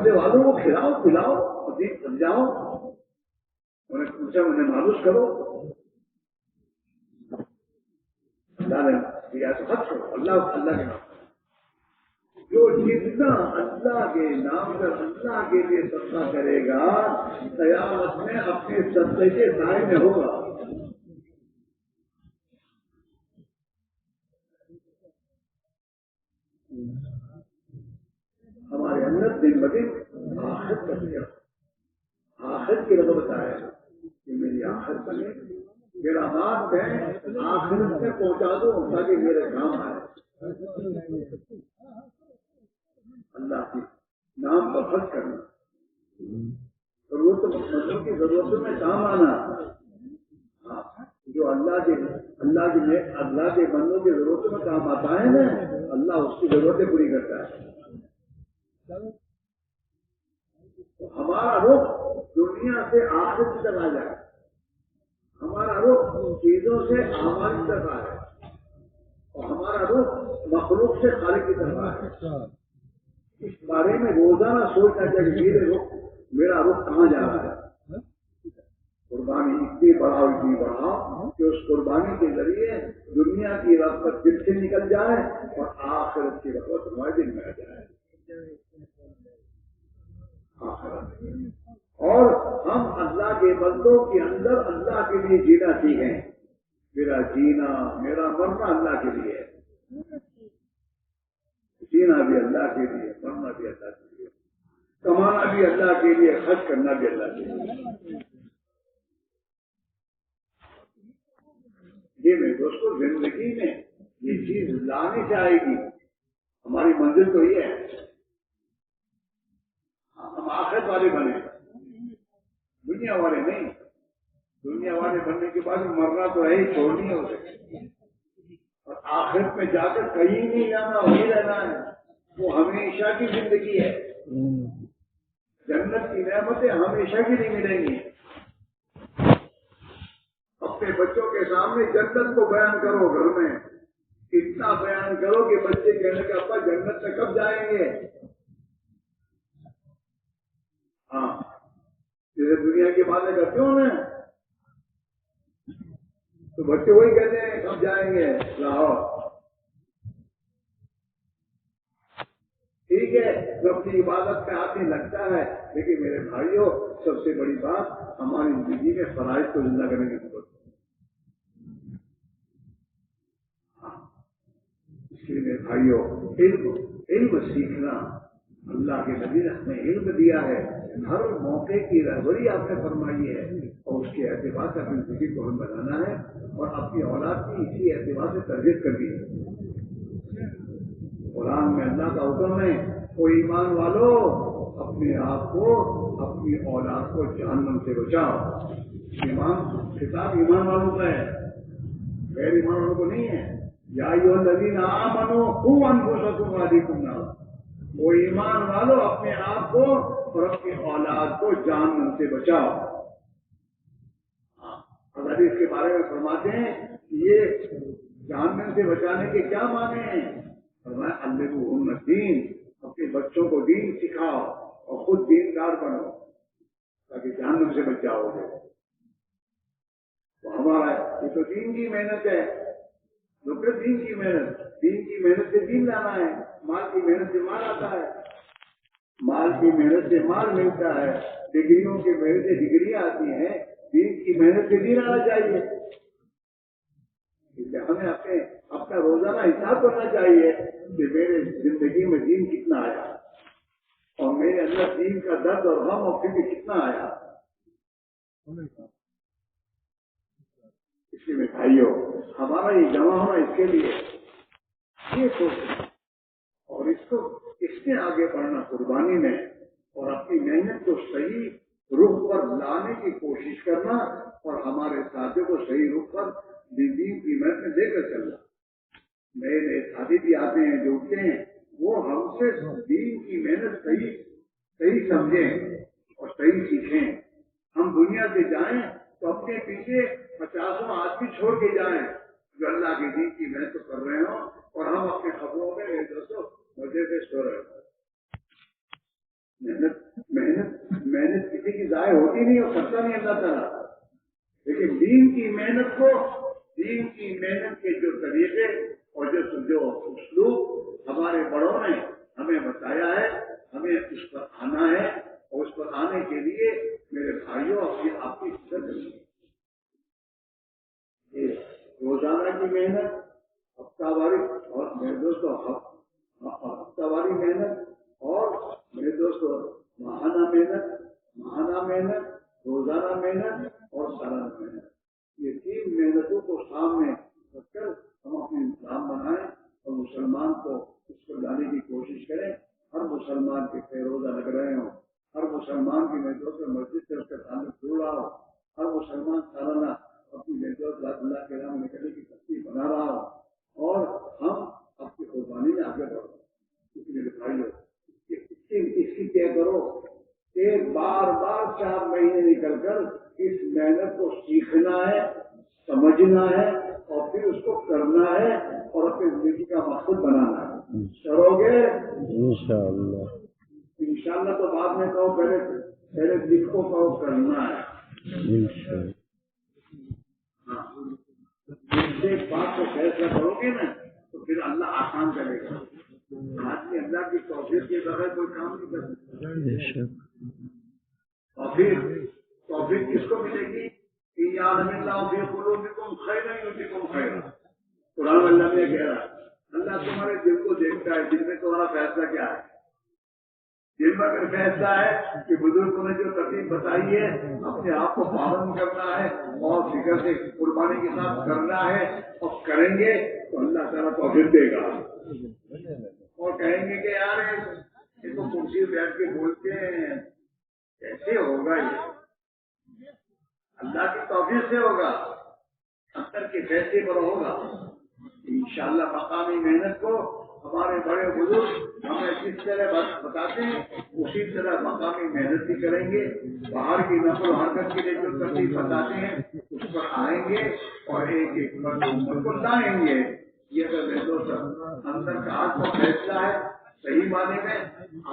محلے والوں کو کھلاؤ پلاؤ اور دین سمجھاؤ, انہیں پوچھا انہیں معلوم کرو. اللہ نے دیا تو خط کرو, اللہ کے نام. جو جتنا اللہ کے نام پر اللہ کے لیے صدقہ کرے گا قیامت میں اپنے صدقے کے سائے میں ہوگا. ہمارے اندر دن بدن آخرت کا دیا, آخرت کی رغبت ہے کہ میری آخرت بنے, میرا ہاتھ ہے آخرت میں پہنچا دو تاکہ میرے کام آئے. اللہ کے نام پر خرچ کرنا, ضرورتوں کی ضرورتوں میں کام آنا. جو اللہ کے بندوں کی ضرورتوں میں کام آتا ہے نا, اللہ اس کی ضرورتیں پوری کرتا ہے. تو ہمارا رخ دنیا سے آخرت کی طرف آ جائے, ہمارا رخ چیزوں سے اعمال کی طرف آئے, اور ہمارا رخ مخلوق سے خالق کی طرف آئے. اس بارے میں روزانہ سوچنا چاہیے میرا رخ کہاں جا رہا ہے. قربانی اتنی بڑھاؤ کہ اس قربانی کے ذریعے دنیا کی رغبت دل سے نکل جائے اور آخرت کی رغبت ہمارے دل میں آ جائے. اور ہم اللہ کے بندوں کے اندر اللہ کے لیے جینا سیکھیں. میرا جینا میرا مرنا اللہ کے لیے ہے. جینا بھی اللہ کے لیے, مرنا بھی اللہ کے لیے, کمانا بھی اللہ کے لیے, خرچ کرنا بھی اللہ کے لیے. یہ میرے دوستوں زندگی میں یہ چیز لانے سے آئے گی. ہماری منزل تو یہ ہے ہم آخرت والے بنے, دنیا والے نہیں. دنیا والے بننے کے بعد مرنا تو ہے ہی, چھوڑنی ہو سکے, اور آخرت میں جا کر کہیں نہیں جانا, وہیں رہنا ہے. وہ ہمیشہ کی زندگی ہے. جنت کی نعمتیں ہمیشہ کی نہیں ملیں گی. اپنے بچوں کے سامنے جنت کو بیان کرو, گھر میں اتنا بیان کرو کہ بچے کہنے کہ ابا جنت میں کب جائیں گے. ہاں, جیسے دنیا کی باتیں کرتے ہو نا تو بچے وہی کہتے ہیں کب جائیں گے لاہور. ٹھیک ہے, جو اپنی عبادت میں آدمی لگتا ہے, لیکن میرے بھائیوں سب سے بڑی بات ہماری زندگی میں فرائض کو زندہ کرنے کی ضرورت ہے. اس کے لیے میرے بھائیوں علم سیکھنا, اللہ کے نبی نے ہمیں علم دیا ہے, ہر موقع کی رہبری آپ نے فرمائی ہے, اور اس کے اعتبار سے اپنی زندگی کو ہم بنانا ہے, اور اپنی اولاد کی اسی اعتبار سے تربیت کرنی ہے. قرآن میں اللہ کا حکم ہے, کوئی ایمان والو اپنے آپ کو اپنی اولاد کو جہنم سے بچاؤ. ایمان خطاب ایمان والوں کا ہے, غیر ایمان والوں کو نہیں ہے. یا ایھا الذین آمنوا قوا انفسکم واہلیکم نارا. وہ ایمان والو اپنے آپ کو اور اپنی اولاد کو جہنم سے بچاؤ. اگر اس کے بارے میں فرماتے ہیں یہ جہنم سے بچانے کے کیا معنی ہیں, فرمایا علموہم الدین, اپنے بچوں کو دین سکھاؤ اور خود دیندار بنو تاکہ جہنم سے بچ جاؤ گے. تو ہمارا یہ تو دین کی محنت ہے, دین کی محنت سے دین لانا ہے. مال کی محنت سے مال آتا ہے, مال کی محنت سے مال ملتا ہے, ڈگریوں کی محنت سے ڈگریاں آتی ہیں. دین کی محنت سے دین آنا چاہیے. ہمیں اپنا روزانہ حساب کرنا چاہیے کہ میرے زندگی میں دین کتنا آیا, اور میرے اندر دین کا درد اور غم اور فکر کتنا آیا. اس لیے بھائیوں ہمارا یہ جمع ہونا اس کے لیے یہ سوچنا اور اس میں آگے بڑھنا قربانی میں, اور اپنی محنت کو صحیح رخ پر لانے کی کوشش کرنا, اور ہمارے ساتھیوں کو صحیح رخ پر دین کی محنت میں لے کر چلنا. نئے ساتھی بھی آتے ہیں جو اٹھتے ہیں, وہ ہم سے دین کی محنت صحیح سمجھیں اور صحیح سیکھیں. ہم دنیا سے جائیں تو اپنے پیچھے 50 آدمی چھوڑ کے جائیں جو اللہ کے دین کی محنت کر رہے ہوں, اور ہم اپنے خبروں میں دوستوں مزے سے سو رہے ہوں. محنت کسی کی ضائع ہوتی نہیں اور کرتا نہیں اللہ تعالیٰ. لیکن دین کی محنت کے جو طریقے اور جو اسلوب ہمارے بڑوں نے ہمیں بتایا ہے، ہمیں اس پر آنا ہے، اور اس پر آنے کے لیے میرے بھائیوں آپ کی فکر کرنی ہے. روزانہ کی محنت، ہفتہ واری، اور میرے دوستوں ہفتہ واری محنت، اور میرے دوستوں ماہانہ محنت، روزانہ محنت اور سالانہ محنت. یہ تین محنتوں کو سامنے رکھ کر ہم اپنے نظام بنائیں اور مسلمان کو اس کو لانے کی کوشش کریں. ہر مسلمان کے روزہ لگ رہے ہوں، ہر مسلمان کی محنتوں سے مسجد سے اس کا تعلق جڑ رہا ہو، ہر مسلمان سالانہ اپنی محنت اللہ کے راہ میں نکلنے کی ترتیب بنا رہا ہو، اور ہم اپنی قربانی میں آگے بڑھ رہے ہیں. میرے بھائیوں، اس کی طے کرو کہ بار 4 مہینے نکل کر اس محنت کو سیکھنا ہے، سمجھنا ہے، اور پھر اس کو کرنا ہے اور اپنی زندگی کا مقصد بنانا ہے. کرو گے انشاءاللہ. انشاءاللہ تو بعد میں کہو، پہلے دل کو کہو کرنا ہے. انشاءاللہ. ایک بات کو فیصلہ کرو گے نا تو پھر اللہ آسان کرے گا. آدمی اللہ کی توفیق کے بغیر کوئی کام نہیں کر سکتا. توفیق کس کو ملے گی؟ قرآن اللہ نے کہہ رہا ہے، اللہ تمہارے دل کو دیکھتا ہے، دل میں تمہارا فیصلہ کیا ہے. دل میں اگر فیصلہ ہے کہ بزرگوں نے جو ترتیب بتائی ہے اپنے آپ کو پابند کرنا ہے اور فکر سے قربانی کے ساتھ کرنا ہے، اور کریں گے تو اللہ تعالیٰ توفیق دے گا. اور کہیں گے کہ یار یہ تو کرسی بیٹھ کے بولتے ہیں، کیسے ہوگا؟ یہ اللہ کی توفیق سے ہوگا، اندر کے فیصلے پر ہوگا. انشاءاللہ مقامی محنت کو ہمارے بڑے بزرگ ہمیں جس طرح بتاتے ہیں اسی طرح مقامی محنت بھی کریں گے. باہر کی نقل و حرکت کے لیے جو ترتیب بتاتے ہیں اس پر آئیں گے اور ایک امت کو لائیں گے. یہ اگر میرے دوست اندر کا آج کا فیصلہ ہے، صحیح معنی میں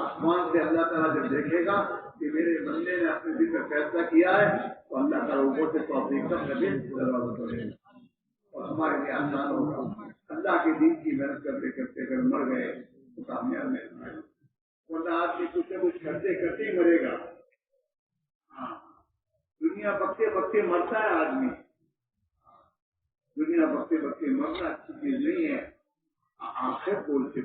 آسمان سے اللہ تعالیٰ جب دیکھے گا کہ میرے بندے نے اپنے دل میں فیصلہ کیا ہے تو اللہ تعالیٰ اوپر سے توفیق کا دروازہ کھولے گا اور ہمارے لیے آسان ہوگا. اللہ کے دین کی محنت کرتے کرتے اگر مر گئے تو کامیاب نہیں ہوئے، ورنہ آدمی کچھ نہ کچھ کرتے کرتے ہی مرے گا. ہاں، دنیا بکتے بکتے مرتا ہے آدمی. دنیا بکتے بکتے مرنا اچھی چیز نہیں ہے. آخر بولتے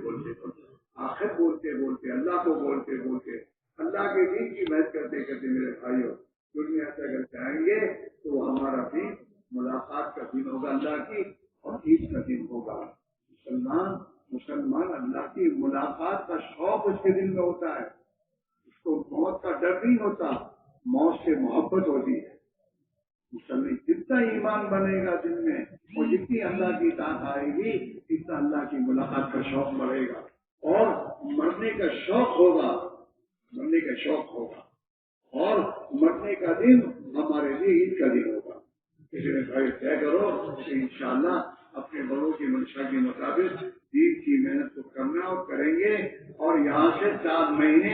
بولتے اللہ کو بولتے بولتے اللہ کے دین کی محنت کرتے کرتے میرے بھائیوں دنیا سے اگر جائیں گے تو ہمارا دین ملاقات کا دن ہوگا اللہ کی، اور عید کا دن ہوگا. مسلمان اللہ کی ملاقات کا شوق اس کے دل میں ہوتا ہے. اس کو موت کا ڈر نہیں ہوتا، موت سے محبت ہوتی ہے. مسلمان جتنا ایمان بنے گا دل میں اور جتنی اللہ کی اطاعت آئے گی اتنا اللہ کی ملاقات کا شوق بڑھے گا اور مرنے کا شوق ہوگا. اور مرنے کا دن ہمارے لیے عید کا دن ہوگا. اس لیے بھائی طے کرو کہ انشاءاللہ اپنے بڑوں کی منشا کے مطابق دین کی محنت کو کرنا اور کریں گے. اور یہاں سے 4 مہینے